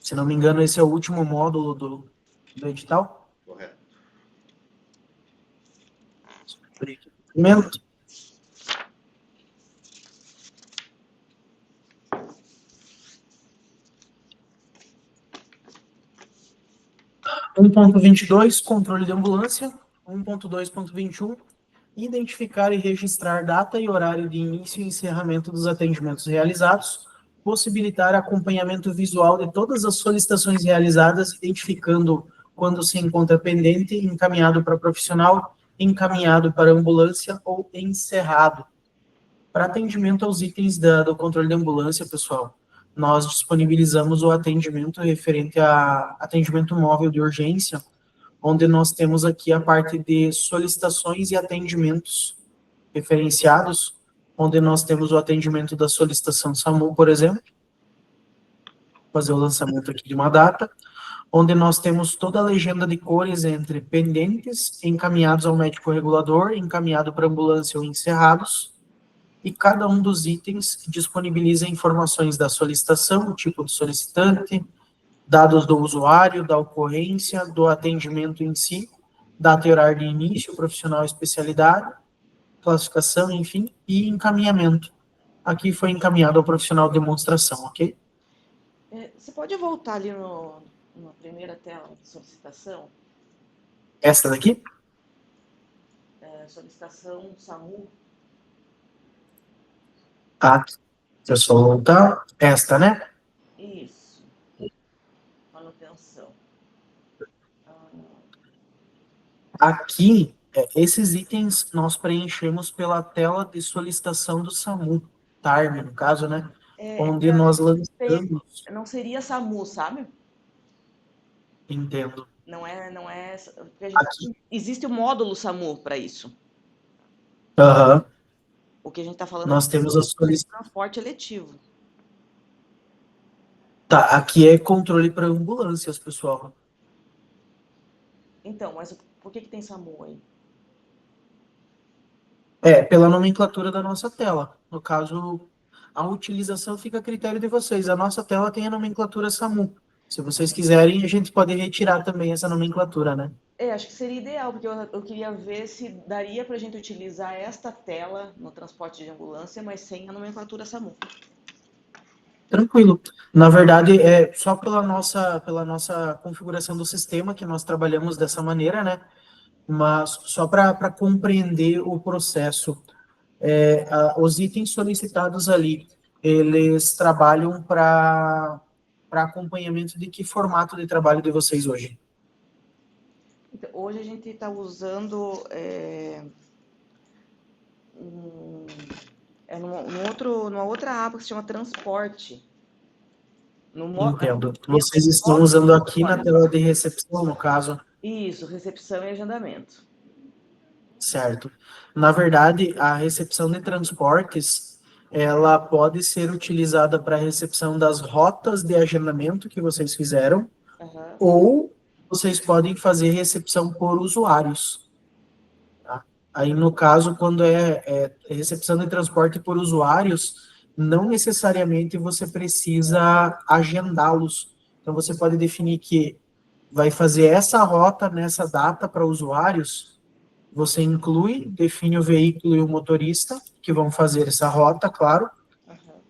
Se não me engano, esse é o último módulo do edital. Correto. Momento. Um 1.22, controle de ambulância. 1.2.21, identificar e registrar data e horário de início e encerramento dos atendimentos realizados, possibilitar acompanhamento visual de todas as solicitações realizadas, identificando quando se encontra pendente, encaminhado para profissional, encaminhado para ambulância ou encerrado. Para atendimento aos itens do controle de ambulância, pessoal, nós disponibilizamos o atendimento referente a atendimento móvel de urgência, onde nós temos aqui a parte de solicitações e atendimentos referenciados, onde nós temos o atendimento da solicitação SAMU, por exemplo, fazer o lançamento aqui de uma data, onde nós temos toda a legenda de cores entre pendentes, encaminhados ao médico regulador, encaminhado para ambulância ou encerrados, e cada um dos itens disponibiliza informações da solicitação, o tipo do solicitante, dados do usuário, da ocorrência, do atendimento em si, data e horário de início, profissional e especialidade, classificação, enfim, e encaminhamento. Aqui foi encaminhado ao profissional de demonstração, ok? Você pode voltar ali na primeira tela de solicitação? Esta daqui? Solicitação SAMU. Aqui. Se eu só voltar, esta, né? Isso. Manutenção. Aqui, esses itens nós preenchemos pela tela de solicitação do SAMU, TARM, no caso, né? Onde nós lançamos. Não seria SAMU, sabe? Entendo. Não é. Porque Aqui. Existe o módulo SAMU para isso. Aham. O que a gente está falando Nós temos a solicitação. transporte eletivo. Tá, aqui é controle para ambulâncias, pessoal. Então, mas por que tem SAMU aí? Pela nomenclatura da nossa tela. No caso, a utilização fica a critério de vocês. A nossa tela tem a nomenclatura SAMU. Se vocês quiserem, a gente pode retirar também essa nomenclatura, né? Acho que seria ideal, porque eu queria ver se daria para a gente utilizar esta tela no transporte de ambulância, mas sem a nomenclatura SAMU. Tranquilo. Na verdade, é só pela nossa configuração do sistema que nós trabalhamos dessa maneira, né? Mas só para compreender o processo, os itens solicitados ali, eles trabalham para acompanhamento de que formato de trabalho de vocês hoje? Então, hoje a gente está usando numa outra aba que se chama transporte. Entendo. Vocês estão usando aqui na tela de recepção, no caso? Isso, recepção e agendamento. Certo. Na verdade, a recepção de transportes, ela pode ser utilizada para a recepção das rotas de agendamento que vocês fizeram, Uhum. ou vocês podem fazer recepção por usuários. Tá? Aí, no caso, quando é recepção de transporte por usuários, não necessariamente você precisa agendá-los. Então, você pode definir que vai fazer essa rota nessa data para usuários. Você inclui, define o veículo e o motorista, que vão fazer essa rota, claro. Uhum.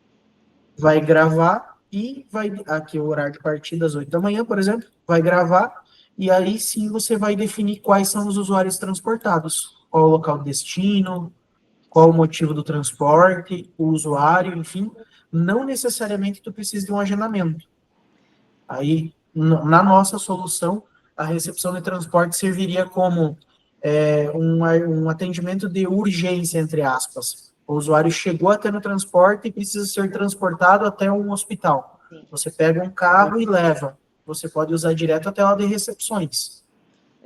Vai gravar e vai... Aqui é o horário de partida, às 8 da manhã, por exemplo. Vai gravar e aí sim você vai definir quais são os usuários transportados. Qual o local de destino, qual o motivo do transporte, o usuário, enfim. Não necessariamente tu precisa de um agendamento. Aí, na nossa solução, a recepção de transporte serviria como um atendimento de urgência, entre aspas. O usuário chegou até no transporte e precisa ser transportado até um hospital. Sim. Você pega um carro e leva. Você pode usar direto a tela de recepções.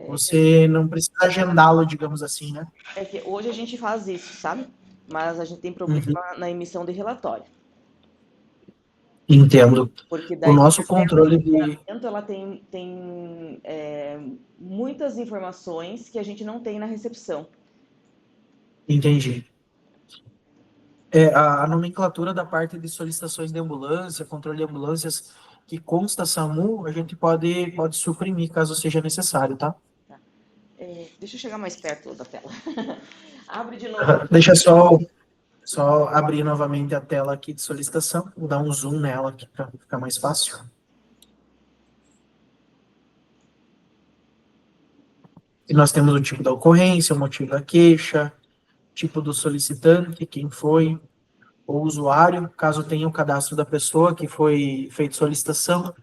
Você não precisa agendá-lo, digamos assim, né? É que hoje a gente faz isso, sabe? Mas a gente tem problema na emissão de relatório. Entendo. Porque O daí nosso a tela controle de de... agendamento, ela tem muitas informações que a gente não tem na recepção. Entendi. A nomenclatura da parte de solicitações de ambulância, controle de ambulâncias, que consta SAMU, a gente pode suprimir caso seja necessário, tá? Deixa eu chegar mais perto da tela. Abre de novo. Deixa só abrir novamente a tela aqui de solicitação. Vou dar um zoom nela aqui para ficar mais fácil. E nós temos o tipo da ocorrência, o motivo da queixa, tipo do solicitante, quem foi, o usuário, caso tenha o cadastro da pessoa que foi feito solicitação,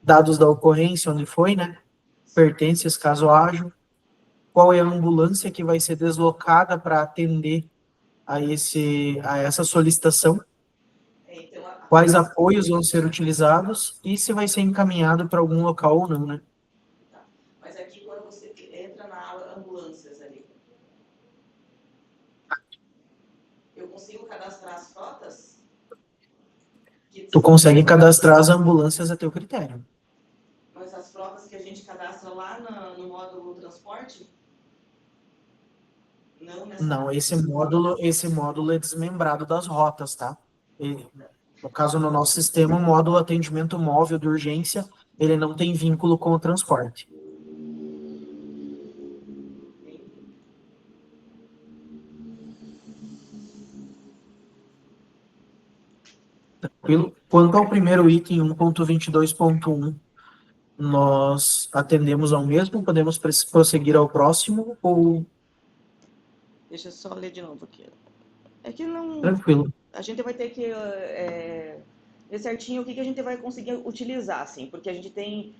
dados da ocorrência, onde foi, né? Pertences, caso haja, qual é a ambulância que vai ser deslocada para atender a essa solicitação, quais apoios vão ser utilizados e se vai ser encaminhado para algum local ou não, né? Mas aqui quando você entra na aba ambulâncias ali, eu consigo cadastrar as frotas? Tu consegue cadastrar as ambulâncias a teu critério. Mas as frotas que a gente cadastra lá no módulo transporte? Não, esse módulo é desmembrado das rotas, tá? No caso, no nosso sistema, o módulo atendimento móvel de urgência, ele não tem vínculo com o transporte. Tranquilo? Quanto ao primeiro item, 1.22.1, nós atendemos ao mesmo? Podemos prosseguir ao próximo? Ou... Deixa eu só ler de novo aqui. É que não... Tranquilo. A gente vai ter que ver certinho o que a gente vai conseguir utilizar, assim, porque a gente tem...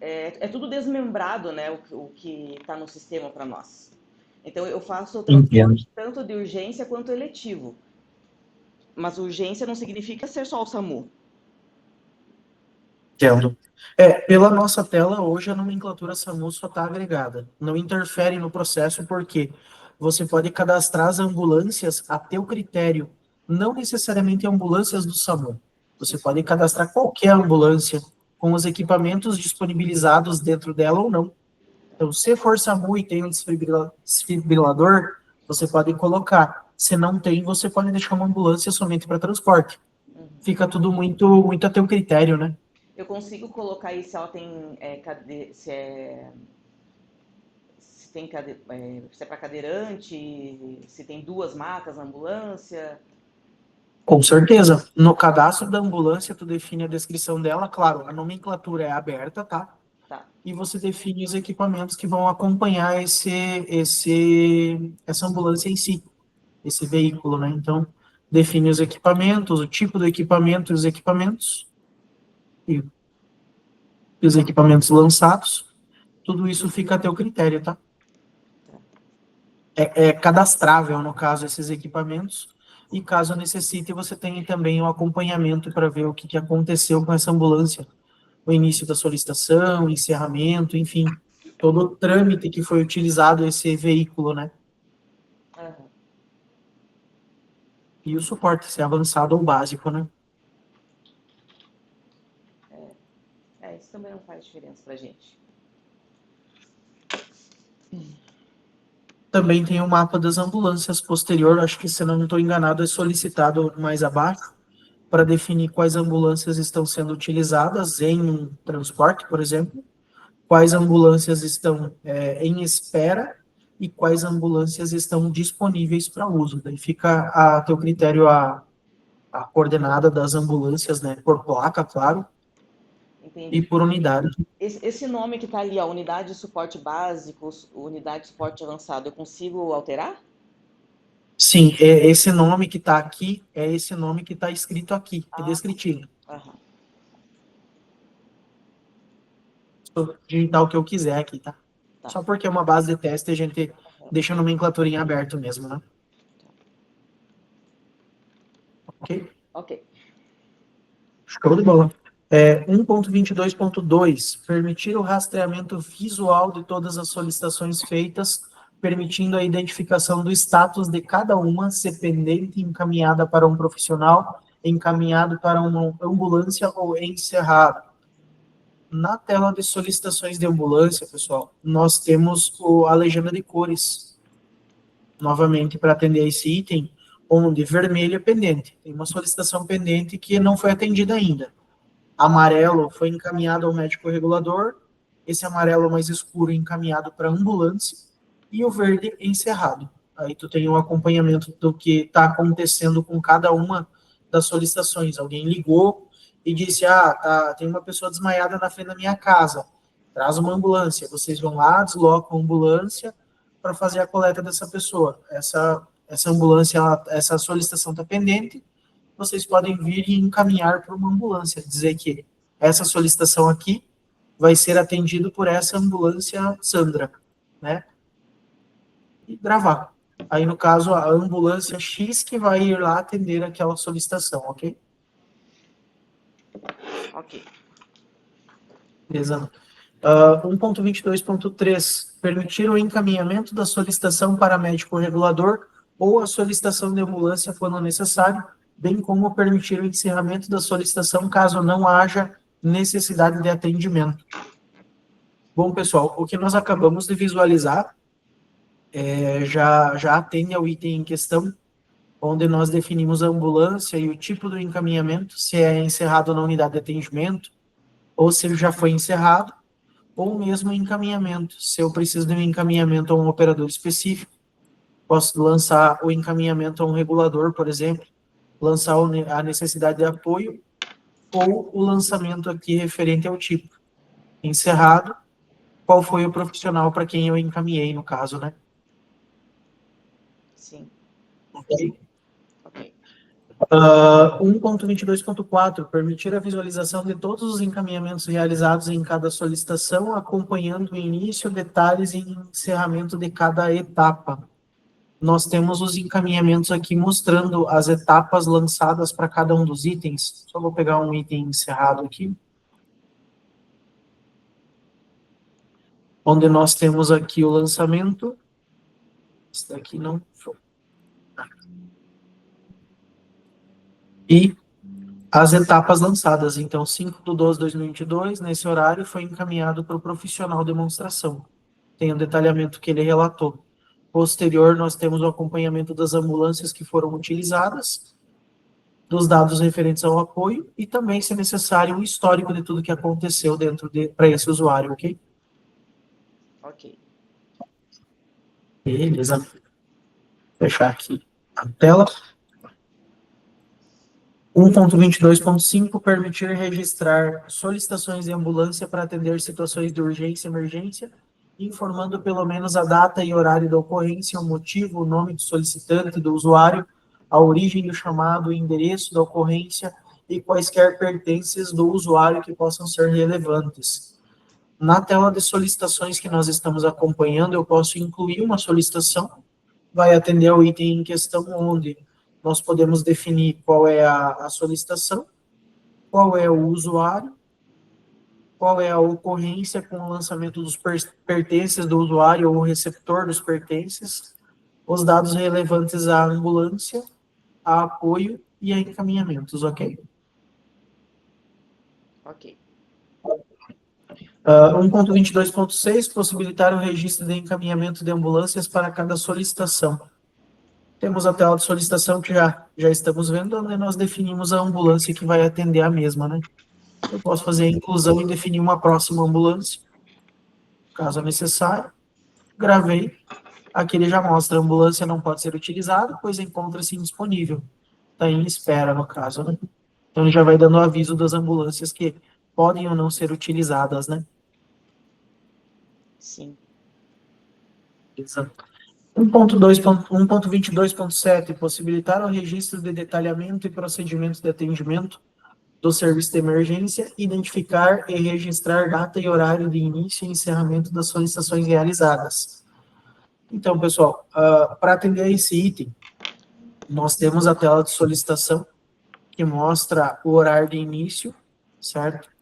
É tudo desmembrado, né, o que está no sistema para nós. Então, eu faço o transporte tanto de urgência quanto eletivo. Mas urgência não significa ser só o SAMU. Entendo. Pela nossa tela, hoje a nomenclatura SAMU só está agregada. Não interfere no processo porque você pode cadastrar as ambulâncias a teu critério. Não necessariamente ambulâncias do SAMU. Você pode cadastrar qualquer ambulância com os equipamentos disponibilizados dentro dela ou não. Então, se for SAMU e tem um desfibrilador, você pode colocar. Se não tem, você pode deixar uma ambulância somente para transporte. Fica tudo muito, muito a teu critério, né? Eu consigo colocar aí se ela tem se é para cadeirante, se tem 2 macas na ambulância. Com certeza. No cadastro da ambulância, tu define a descrição dela. Claro, a nomenclatura é aberta, tá? Tá. E você define os equipamentos que vão acompanhar essa ambulância em si, esse veículo, né? Então, define os equipamentos, o tipo do equipamento e os equipamentos lançados. Tudo isso fica a teu critério, tá? É cadastrável, no caso, esses equipamentos. E caso necessite, você tem também o acompanhamento para ver o que aconteceu com essa ambulância. O início da solicitação, encerramento, enfim, todo o trâmite que foi utilizado esse veículo, né? Uhum. E o suporte, se é avançado ou básico, né? Isso também não faz diferença pra gente. Também tem o mapa das ambulâncias posterior, acho que, se eu não estou enganado, é solicitado mais abaixo, para definir quais ambulâncias estão sendo utilizadas em um transporte, por exemplo, quais ambulâncias estão em espera e quais ambulâncias estão disponíveis para uso. Daí fica a teu critério a coordenada das ambulâncias, né, por placa, claro, Entendi. e por unidade. Esse nome que está ali, ó, unidade de suporte básico, unidade de suporte avançado, eu consigo alterar? Sim, esse nome que está aqui é esse nome que está escrito aqui, é descritivo. Aham. Vou digitar o que eu quiser aqui, tá? Só porque é uma base de teste, a gente deixa a nomenclatura em aberto mesmo, né? Ok? Ok. Show de bola. 1.22.2, permitir o rastreamento visual de todas as solicitações feitas, permitindo a identificação do status de cada uma, se pendente, encaminhada para um profissional, encaminhado para uma ambulância ou encerrado. Na tela de solicitações de ambulância, pessoal, nós temos a legenda de cores, novamente, para atender esse item, onde vermelho é pendente. Tem uma solicitação pendente que não foi atendida ainda. Amarelo foi encaminhado ao médico regulador, esse amarelo mais escuro encaminhado para ambulância, e o verde encerrado. Aí tu tem um acompanhamento do que está acontecendo com cada uma das solicitações. Alguém ligou e disse, tem uma pessoa desmaiada na frente da minha casa, traz uma ambulância. Vocês vão lá, deslocam a ambulância para fazer a coleta dessa pessoa. Essa ambulância, essa solicitação está pendente, vocês podem vir e encaminhar para uma ambulância, dizer que essa solicitação aqui vai ser atendido por essa ambulância Sandra, né? E gravar. Aí, no caso, a ambulância X que vai ir lá atender aquela solicitação, ok? Ok. Beleza. 1.22.3, permitir o encaminhamento da solicitação para médico regulador ou a solicitação de ambulância quando necessário, bem como permitir o encerramento da solicitação caso não haja necessidade de atendimento. Bom, pessoal, o que nós acabamos de visualizar já atende ao item em questão, onde nós definimos a ambulância e o tipo do encaminhamento, se é encerrado na unidade de atendimento, ou se já foi encerrado, ou mesmo encaminhamento. Se eu preciso de um encaminhamento a um operador específico, posso lançar o encaminhamento a um regulador, por exemplo, lançar a necessidade de apoio, ou o lançamento aqui referente ao tipo. Encerrado, qual foi o profissional para quem eu encaminhei, no caso, né? Sim. Ok. Ok. 1.22.4, permitir a visualização de todos os encaminhamentos realizados em cada solicitação, acompanhando o início, detalhes e encerramento de cada etapa. Nós temos os encaminhamentos aqui mostrando as etapas lançadas para cada um dos itens. Só vou pegar um item encerrado aqui. Onde nós temos aqui o lançamento. Esse daqui não. Show. E as etapas lançadas. Então, 5/12/2022, nesse horário, foi encaminhado para o profissional demonstração. tem o detalhamento que ele relatou. Posterior, nós temos o acompanhamento das ambulâncias que foram utilizadas, dos dados referentes ao apoio e também, se necessário, o histórico de tudo que aconteceu para esse usuário, ok? Ok. Beleza. Vou fechar aqui a tela. 1.22.5 permitir registrar solicitações de ambulância para atender situações de urgência e emergência, informando pelo menos a data e horário da ocorrência, o motivo, o nome do solicitante, do usuário, a origem do chamado, o endereço da ocorrência e quaisquer pertences do usuário que possam ser relevantes. Na tela de solicitações que nós estamos acompanhando, eu posso incluir uma solicitação, vai atender ao item em questão, onde nós podemos definir qual é a solicitação, qual é o usuário, qual é a ocorrência com o lançamento dos pertences do usuário ou o receptor dos pertences, os dados relevantes à ambulância, a apoio e a encaminhamentos, ok? Ok. 1.22.6, possibilitar o registro de encaminhamento de ambulâncias para cada solicitação. Temos a tela de solicitação que já estamos vendo, onde nós definimos a ambulância que vai atender a mesma, né? Eu posso fazer a inclusão e definir uma próxima ambulância, caso necessário. Gravei. Aqui ele já mostra, a ambulância não pode ser utilizada, pois encontra-se indisponível. Está em espera, no caso, né? Então ele já vai dando aviso das ambulâncias que podem ou não ser utilizadas, né? Sim. Exato. 1.22.7, possibilitar o registro de detalhamento e procedimentos de atendimento do serviço de emergência, identificar e registrar data e horário de início e encerramento das solicitações realizadas. Então, pessoal, para atender a esse item, nós temos a tela de solicitação, que mostra o horário de início, certo?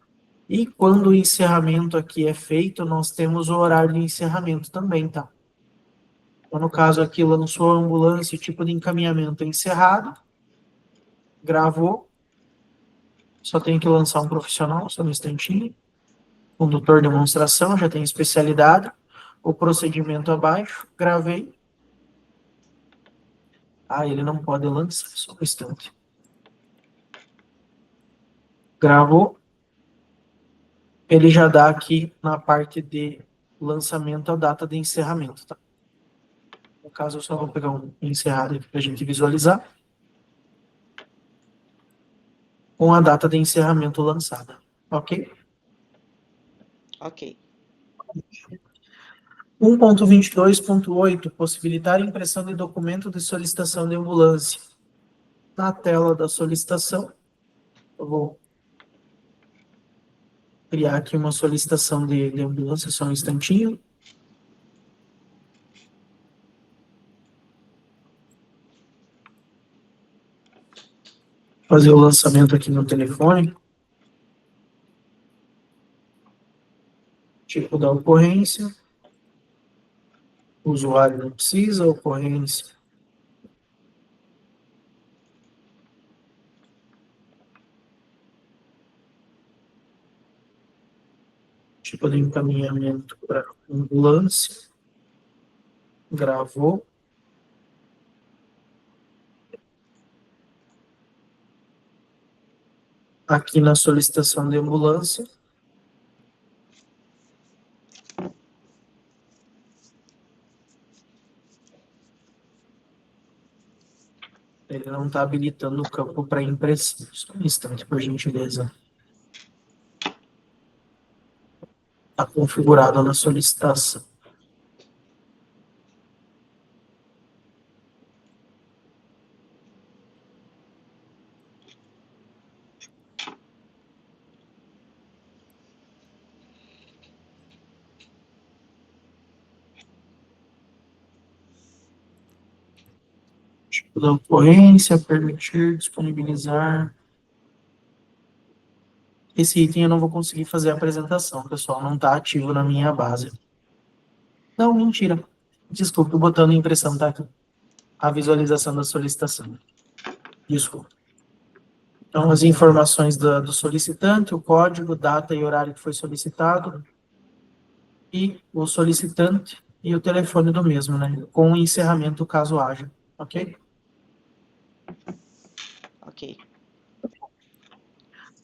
E quando o encerramento aqui é feito, nós temos o horário de encerramento também, tá? Então, no caso aqui, lançou a ambulância, o tipo de encaminhamento é encerrado, gravou, só tem que lançar um profissional, só um instantinho, condutor de demonstração, já tem especialidade, o procedimento abaixo, gravei. Ele não pode lançar, só um instante. Gravou, ele já dá aqui na parte de lançamento a data de encerramento, tá? No caso, eu só vou pegar um encerrado aqui para a gente visualizar. Com a data de encerramento lançada. Ok? Ok. 1.22.8, possibilitar a impressão de documento de solicitação de ambulância. Na tela da solicitação, eu vou criar aqui uma solicitação de ambulância, só um instantinho. Fazer o lançamento aqui no telefone. Tipo da ocorrência. O usuário não precisa, ocorrência. Tipo de encaminhamento para ambulância. Gravou. Aqui na solicitação de ambulância. Ele não está habilitando o campo para impressão. Só um instante, por gentileza. Está configurado na solicitação. Tipo da ocorrência, permitir, disponibilizar. Esse item eu não vou conseguir fazer a apresentação, pessoal. Não está ativo na minha base. Não, mentira. Desculpa, o botão de impressão está aqui. A visualização da solicitação. Desculpa. Então, as informações do solicitante, o código, data e horário que foi solicitado. e o solicitante e o telefone do mesmo, né? Com o encerramento, caso haja. Ok? Ok.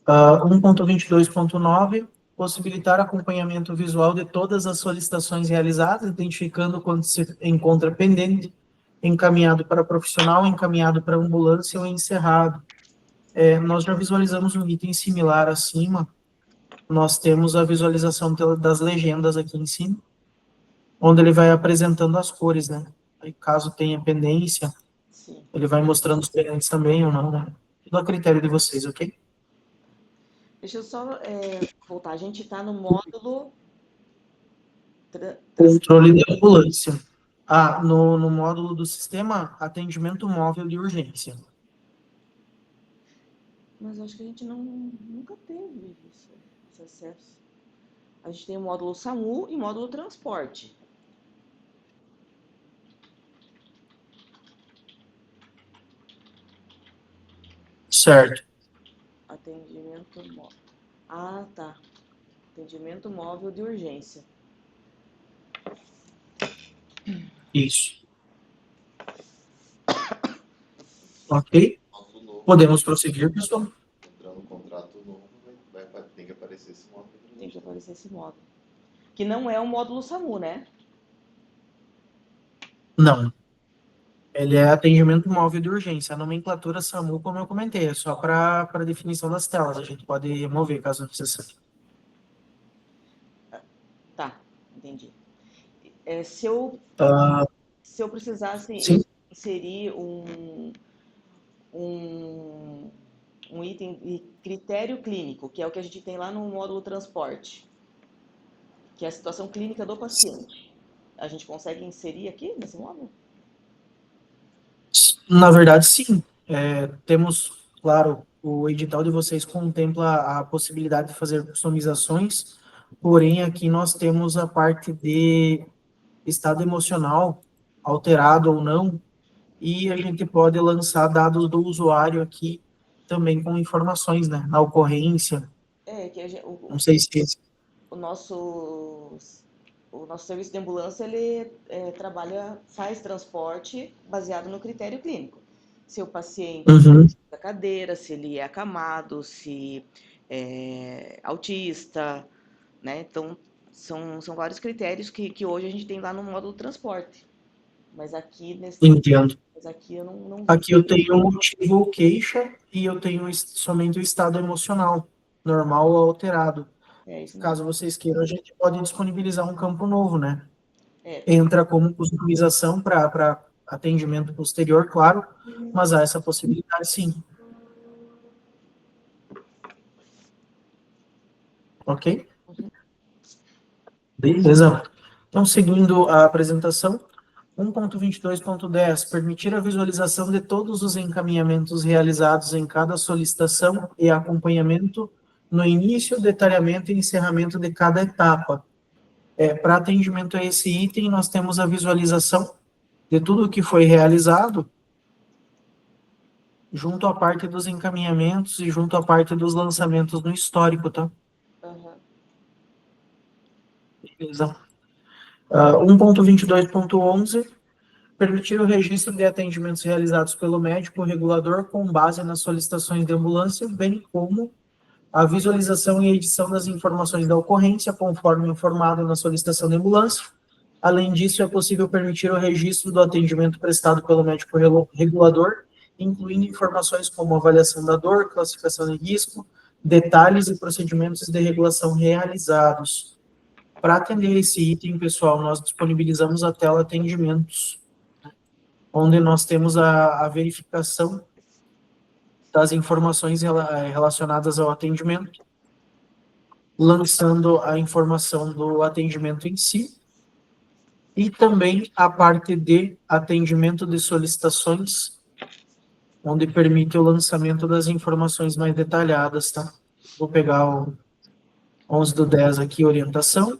1.22.9, possibilitar acompanhamento visual de todas as solicitações realizadas, identificando quando se encontra pendente, encaminhado para profissional, encaminhado para ambulância ou encerrado. Nós já visualizamos um item similar acima. Nós temos a visualização das legendas aqui em cima, onde ele vai apresentando as cores, né? Aí, caso tenha pendência, Sim. ele vai mostrando os pendentes também ou não, né? Tudo a critério de vocês, ok? Deixa eu só voltar. A gente está no módulo. Controle da ambulância. No módulo do sistema, atendimento móvel de urgência. Mas eu acho que a gente nunca teve esse acesso. A gente tem o módulo SAMU e módulo transporte. Certo. Atendimento móvel. Ah, tá. Atendimento móvel de urgência. Isso. Ok? Módulo novo, Podemos prosseguir, pessoal? entrando no contrato novo, tem que aparecer esse módulo. Tem que aparecer esse módulo. Que não é o módulo SAMU, né? Não. Ele é atendimento móvel de urgência. A nomenclatura SAMU, como eu comentei, é só para definição das telas. A gente pode mover caso necessário. Tá, entendi. Se eu Ah, precisasse sim. inserir um item de critério clínico, que é o que a gente tem lá no módulo transporte, que é a situação clínica do paciente. A gente consegue inserir aqui nesse módulo? Na verdade, sim. Temos, claro, o edital de vocês contempla a possibilidade de fazer customizações, porém aqui nós temos a parte de estado emocional, alterado ou não, e a gente pode lançar dados do usuário aqui também com informações, né, na ocorrência. Que Não sei se... o nosso serviço de ambulância, ele faz transporte baseado no critério clínico. Se o paciente Uhum. da cadeira, se ele é acamado, se é autista, né? Então, são vários critérios que hoje a gente tem lá no módulo transporte. Mas aqui Entendo. eu não vi. Aqui eu tenho o motivo queixa e eu tenho somente o estado emocional, normal ou alterado. É isso mesmo. Caso vocês queiram, a gente pode disponibilizar um campo novo, né? É, Entra como customização para atendimento posterior, claro, mas há essa possibilidade, sim. Ok? Beleza. Então, seguindo a apresentação, 1.22.10, permitir a visualização de todos os encaminhamentos realizados em cada solicitação e acompanhamento no início, detalhamento e encerramento de cada etapa. Para atendimento a esse item, nós temos a visualização de tudo o que foi realizado, junto à parte dos encaminhamentos e junto à parte dos lançamentos no histórico, tá? Beleza. 1.22.11, permitir o registro de atendimentos realizados pelo médico regulador com base nas solicitações de ambulância, bem como a visualização e edição das informações da ocorrência, conforme informado na solicitação de ambulância. Além disso, é possível permitir o registro do atendimento prestado pelo médico regulador, incluindo informações como avaliação da dor, classificação de risco, detalhes e procedimentos de regulação realizados. Para atender esse item, pessoal, nós disponibilizamos a tela atendimentos, onde nós temos a verificação das informações relacionadas ao atendimento, lançando a informação do atendimento em si, e também a parte de atendimento de solicitações, onde permite o lançamento das informações mais detalhadas, tá? Vou pegar o 11/10 aqui, orientação.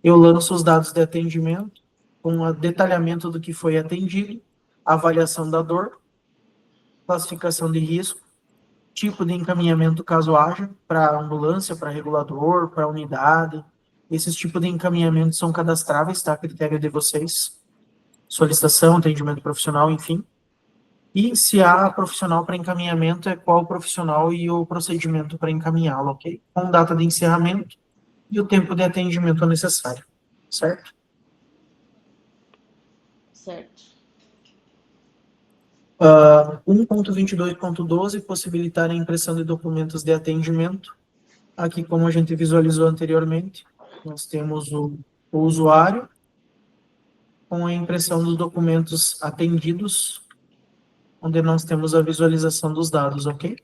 Eu lanço os dados de atendimento, com o detalhamento do que foi atendido, avaliação da dor, classificação de risco, tipo de encaminhamento caso haja, para ambulância, para regulador, para unidade, Esses tipos de encaminhamento são cadastráveis, tá? A critério de vocês. Solicitação, atendimento profissional, enfim. E se há profissional para encaminhamento, é qual profissional e o procedimento para encaminhá-lo, ok? Com data de encerramento e o tempo de atendimento necessário, certo? Certo. 1.22.12, possibilitar a impressão de documentos de atendimento. Aqui, como a gente visualizou anteriormente, nós temos o usuário com a impressão dos documentos atendidos, onde nós temos a visualização dos dados, ok?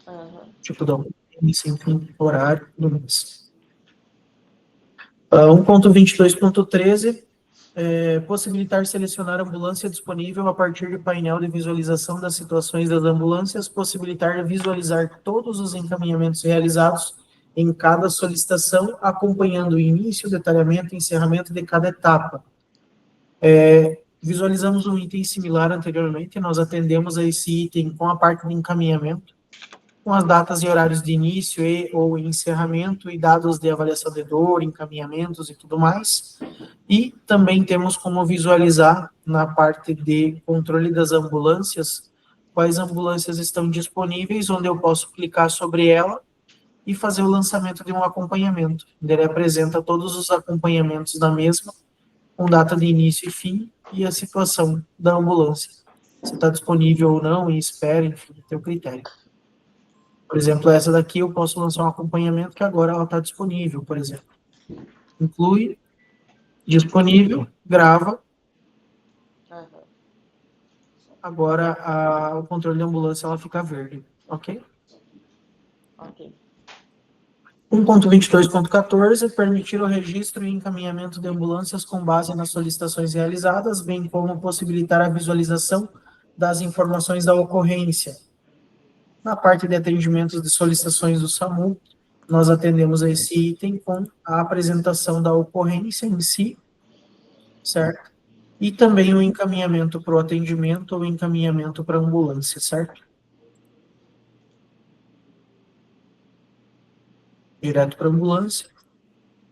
Aham. Tipo da audiência, enfim, horário, tudo mais. 1.22.13, possibilitar selecionar ambulância disponível a partir de painel de visualização das situações das ambulâncias, possibilitar visualizar todos os encaminhamentos realizados em cada solicitação, acompanhando o início, detalhamento e encerramento de cada etapa. Visualizamos um item similar anteriormente, nós atendemos a esse item com a parte de encaminhamento, com as datas e horários de início e ou encerramento e dados de avaliação de dor, encaminhamentos e tudo mais. E também temos como visualizar na parte de controle das ambulâncias, quais ambulâncias estão disponíveis, onde eu posso clicar sobre ela e fazer o lançamento de um acompanhamento. Ele apresenta todos os acompanhamentos da mesma, com data de início e fim, e a situação da ambulância. Se está disponível ou não, e espera, enfim, tem o critério. Por exemplo, essa daqui eu posso lançar um acompanhamento que agora ela está disponível, por exemplo. Inclui, disponível, grava. Aham. Agora o controle de ambulância ela fica verde, ok? Ok. 1.22.14, permitir o registro e encaminhamento de ambulâncias com base nas solicitações realizadas, bem como possibilitar a visualização das informações da ocorrência. Na parte de atendimentos de solicitações do SAMU, nós atendemos a esse item com a apresentação da ocorrência em si, certo? E também o encaminhamento para o atendimento ou encaminhamento para a ambulância, certo? Direto para a ambulância,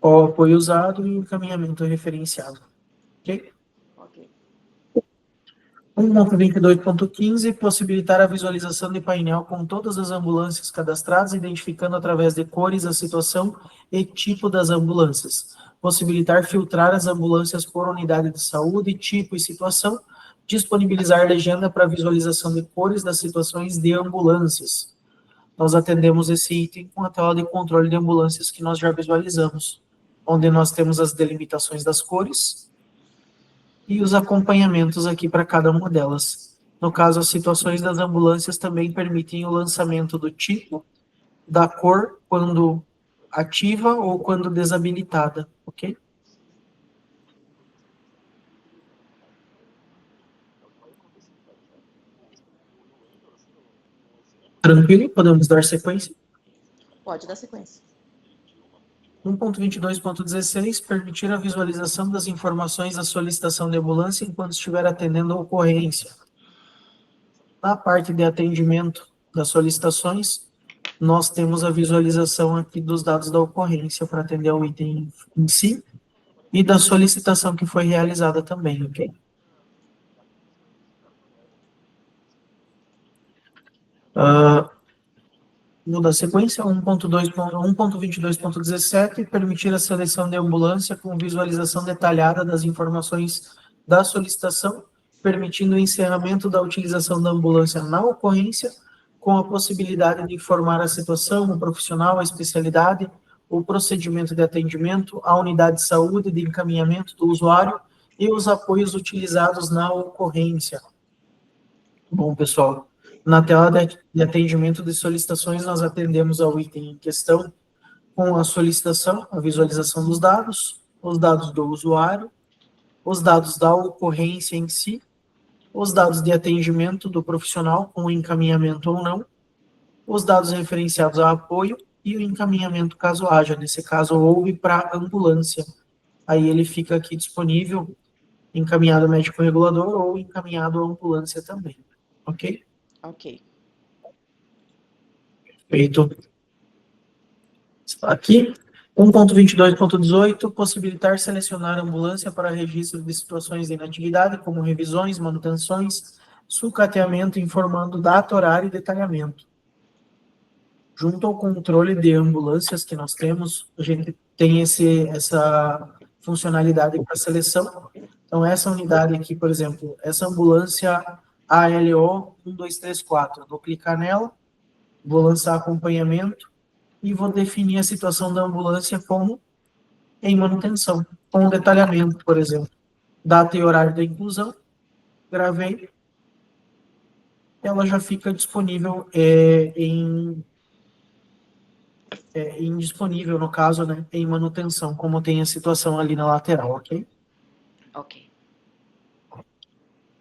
o apoio usado e o encaminhamento referenciado, ok? Ok. 1.22.15, possibilitar a visualização de painel com todas as ambulâncias cadastradas, identificando através de cores a situação e tipo das ambulâncias. Possibilitar filtrar as ambulâncias por unidade de saúde, tipo e situação. Disponibilizar legenda para visualização de cores das situações de ambulâncias. Nós atendemos esse item com a tela de controle de ambulâncias que nós já visualizamos, onde nós temos as delimitações das cores e os acompanhamentos aqui para cada uma delas. No caso, as situações das ambulâncias também permitem o lançamento do tipo, da cor, quando ativa ou quando desabilitada, ok? Tranquilo? Podemos dar sequência? Pode dar sequência. 1.22.16, permitir a visualização das informações da solicitação de ambulância enquanto estiver atendendo a ocorrência. Na parte de atendimento das solicitações, nós temos a visualização aqui dos dados da ocorrência para atender ao item em si e da solicitação que foi realizada também, ok? Vou dar sequência, 1.22.17, permitir a seleção de ambulância com visualização detalhada das informações da solicitação, permitindo o encerramento da utilização da ambulância na ocorrência, com a possibilidade de informar a situação, o profissional, a especialidade, o procedimento de atendimento, a unidade de saúde de encaminhamento do usuário e os apoios utilizados na ocorrência. Bom, pessoal, na tela de atendimento de solicitações, nós atendemos ao item em questão com a solicitação, a visualização dos dados, os dados do usuário, os dados da ocorrência em si, os dados de atendimento do profissional, com encaminhamento ou não, os dados referenciados a apoio e o encaminhamento caso haja. Nesse caso, houve para ambulância. Aí ele fica aqui disponível, encaminhado ao médico regulador ou encaminhado à ambulância também. Ok? Ok. Feito. Aqui, 1.22.18, possibilitar selecionar a ambulância para registro de situações de inatividade, como revisões, manutenções, sucateamento, informando data, horário e detalhamento. Junto ao controle de ambulâncias que nós temos, a gente tem essa funcionalidade para seleção. Então, essa unidade aqui, por exemplo, essa ambulância ALO 1234, eu vou clicar nela, vou lançar acompanhamento e vou definir a situação da ambulância como em manutenção, com detalhamento, por exemplo, data e horário da inclusão, gravei, ela já fica disponível indisponível, no caso, né, em manutenção, como tem a situação ali na lateral, ok? Ok.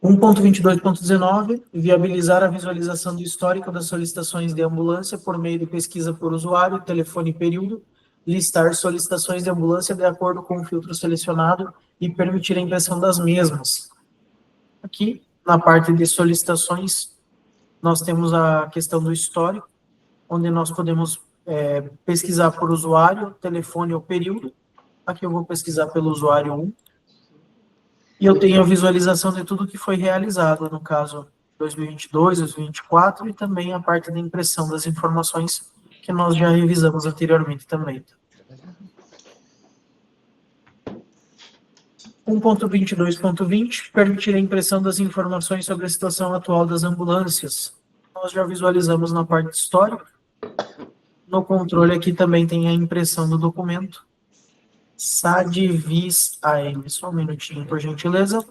1.22.19, viabilizar a visualização do histórico das solicitações de ambulância por meio de pesquisa por usuário, telefone e período, listar solicitações de ambulância de acordo com o filtro selecionado e permitir a impressão das mesmas. Aqui, na parte de solicitações, nós temos a questão do histórico, onde nós podemos pesquisar por usuário, telefone ou período. Aqui eu vou pesquisar pelo usuário 1. E eu tenho a visualização de tudo que foi realizado, no caso 2022, 2024, e também a parte da impressão das informações que nós já revisamos anteriormente também. 1.22.20, permitir a impressão das informações sobre a situação atual das ambulâncias. Nós já visualizamos na parte histórica. No controle aqui também tem a impressão do documento. SAD-VIS AM. Só um minutinho, por gentileza.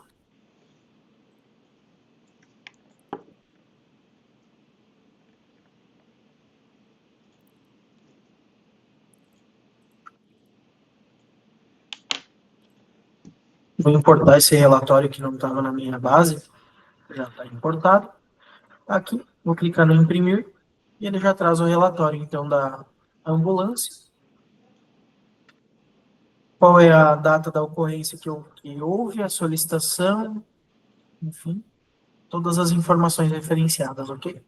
Vou importar esse relatório que não estava na minha base. Já está importado. Aqui, vou clicar no imprimir e ele já traz o relatório, então, da ambulância. Qual é a data da ocorrência que houve, a solicitação, enfim, todas as informações referenciadas, ok?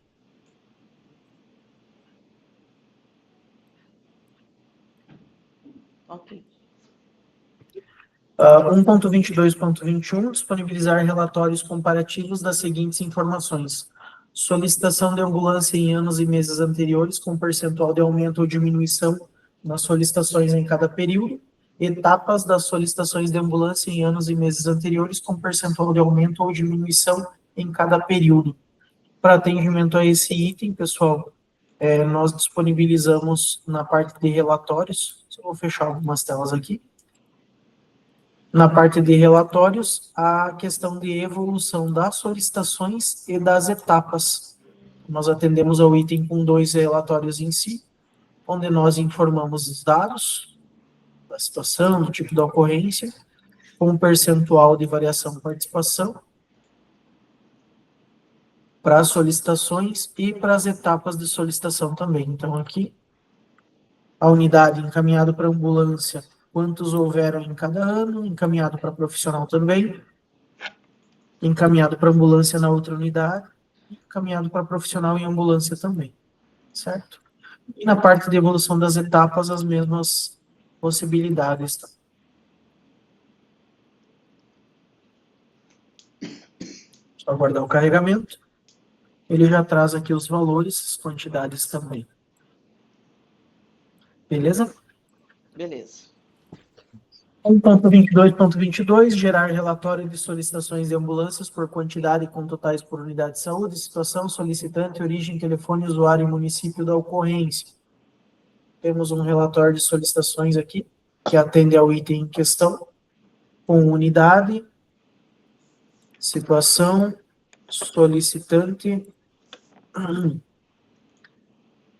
Ok. 1.22.21, disponibilizar relatórios comparativos das seguintes informações. Solicitação de ambulância em anos e meses anteriores, com percentual de aumento ou diminuição nas solicitações em cada período. Etapas das solicitações de ambulância em anos e meses anteriores, com percentual de aumento ou diminuição em cada período. Para atendimento a esse item, pessoal, nós disponibilizamos na parte de relatórios, eu vou fechar algumas telas aqui. Na parte de relatórios, a questão de evolução das solicitações e das etapas. Nós atendemos ao item com 2 relatórios em si, onde nós informamos os dados da situação, do tipo da ocorrência, com um percentual de variação participação, para as solicitações e para as etapas de solicitação também. Então, aqui, a unidade encaminhada para ambulância, quantos houveram em cada ano, encaminhado para profissional também, encaminhado para ambulância na outra unidade, encaminhado para profissional em ambulância também, certo? E na parte de evolução das etapas, as mesmas possibilidades. Tá? Só aguardar o carregamento. Ele já traz aqui os valores, as quantidades também. Beleza? Beleza. 1.22.22, gerar relatório de solicitações de ambulâncias por quantidade com totais por unidade de saúde, situação, solicitante, origem, telefone, usuário e município da ocorrência. Temos um relatório de solicitações aqui, que atende ao item em questão, com unidade, situação, solicitante,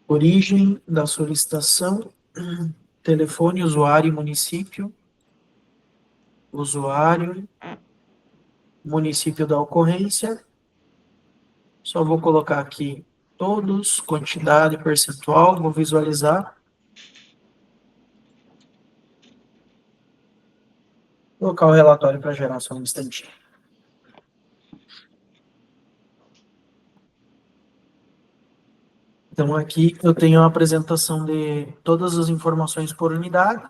origem da solicitação, telefone, usuário e município, usuário, município da ocorrência. Só vou colocar aqui todos, quantidade, percentual, vou visualizar. Vou colocar o relatório para gerar só um instantinho. Então, aqui eu tenho a apresentação de todas as informações por unidade,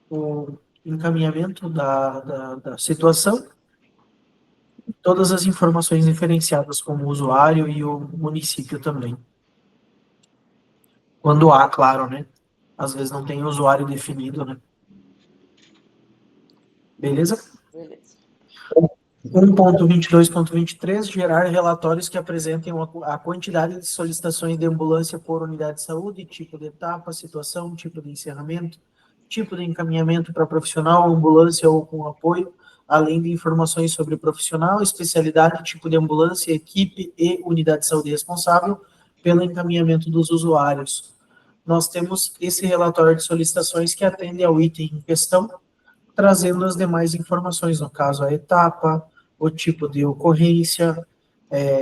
o encaminhamento da situação, todas as informações referenciadas como o usuário e o município também. Quando há, claro, né? Às vezes não tem usuário definido, né? Beleza? Beleza. 1.22.23, gerar relatórios que apresentem a quantidade de solicitações de ambulância por unidade de saúde, tipo de etapa, situação, tipo de encerramento, tipo de encaminhamento para profissional, ambulância ou com apoio, além de informações sobre o profissional, especialidade, tipo de ambulância, equipe e unidade de saúde responsável pelo encaminhamento dos usuários. Nós temos esse relatório de solicitações que atende ao item em questão, trazendo as demais informações, no caso a etapa, o tipo de ocorrência,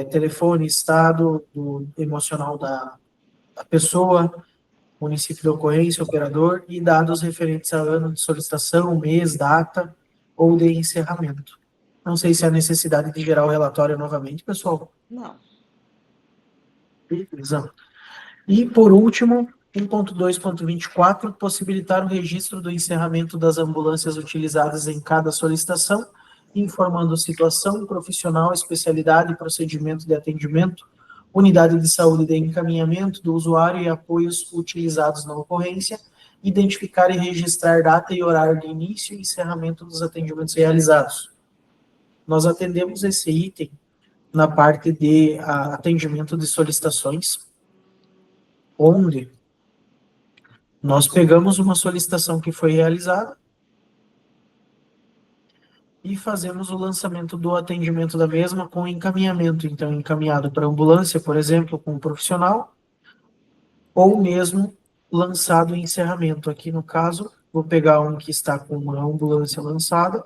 telefone, estado emocional da pessoa, município de ocorrência, operador e dados referentes a ano de solicitação, mês, data ou de encerramento. Não sei se há necessidade de gerar o relatório novamente, pessoal. Não. Beleza. E, por último, 1.2.24, possibilitar o registro do encerramento das ambulâncias utilizadas em cada solicitação, informando situação, profissional, especialidade, procedimento de atendimento, unidade de saúde de encaminhamento do usuário e apoios utilizados na ocorrência, identificar e registrar data e horário de início e encerramento dos atendimentos realizados. Nós atendemos esse item na parte de atendimento de solicitações, onde nós pegamos uma solicitação que foi realizada e fazemos o lançamento do atendimento da mesma com encaminhamento, então encaminhado para ambulância, por exemplo, com um profissional, ou mesmo lançado em encerramento. Aqui no caso, vou pegar um que está com uma ambulância lançada.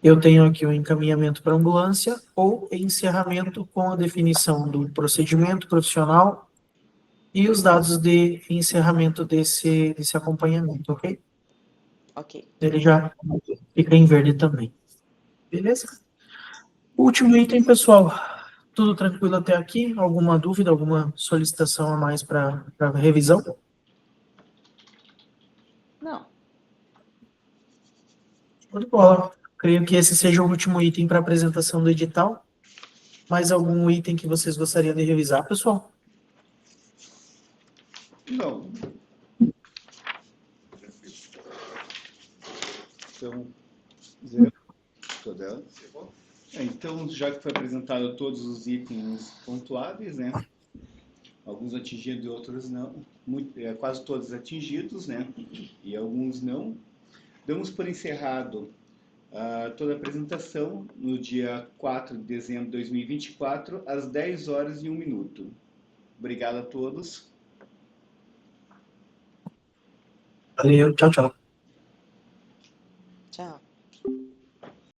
Eu tenho aqui o encaminhamento para ambulância ou encerramento com a definição do procedimento profissional e os dados de encerramento desse acompanhamento, ok? Ok. Ele já fica em verde também. Beleza? Último item, pessoal. Tudo tranquilo até aqui? Alguma dúvida, alguma solicitação a mais para revisão? Não. Show de bola. Creio que esse seja o último item para apresentação do edital. Mais algum item que vocês gostariam de revisar, pessoal? Não. Então, zero. Toda. Então, já que foi apresentado todos os itens pontuáveis, né? Alguns atingidos e outros não. Quase todos atingidos, né? E alguns não. Damos por encerrado toda a apresentação no dia 4 de dezembro de 2024, às 10 horas e 1 minuto. Obrigado a todos. Valeu, tchau, tchau.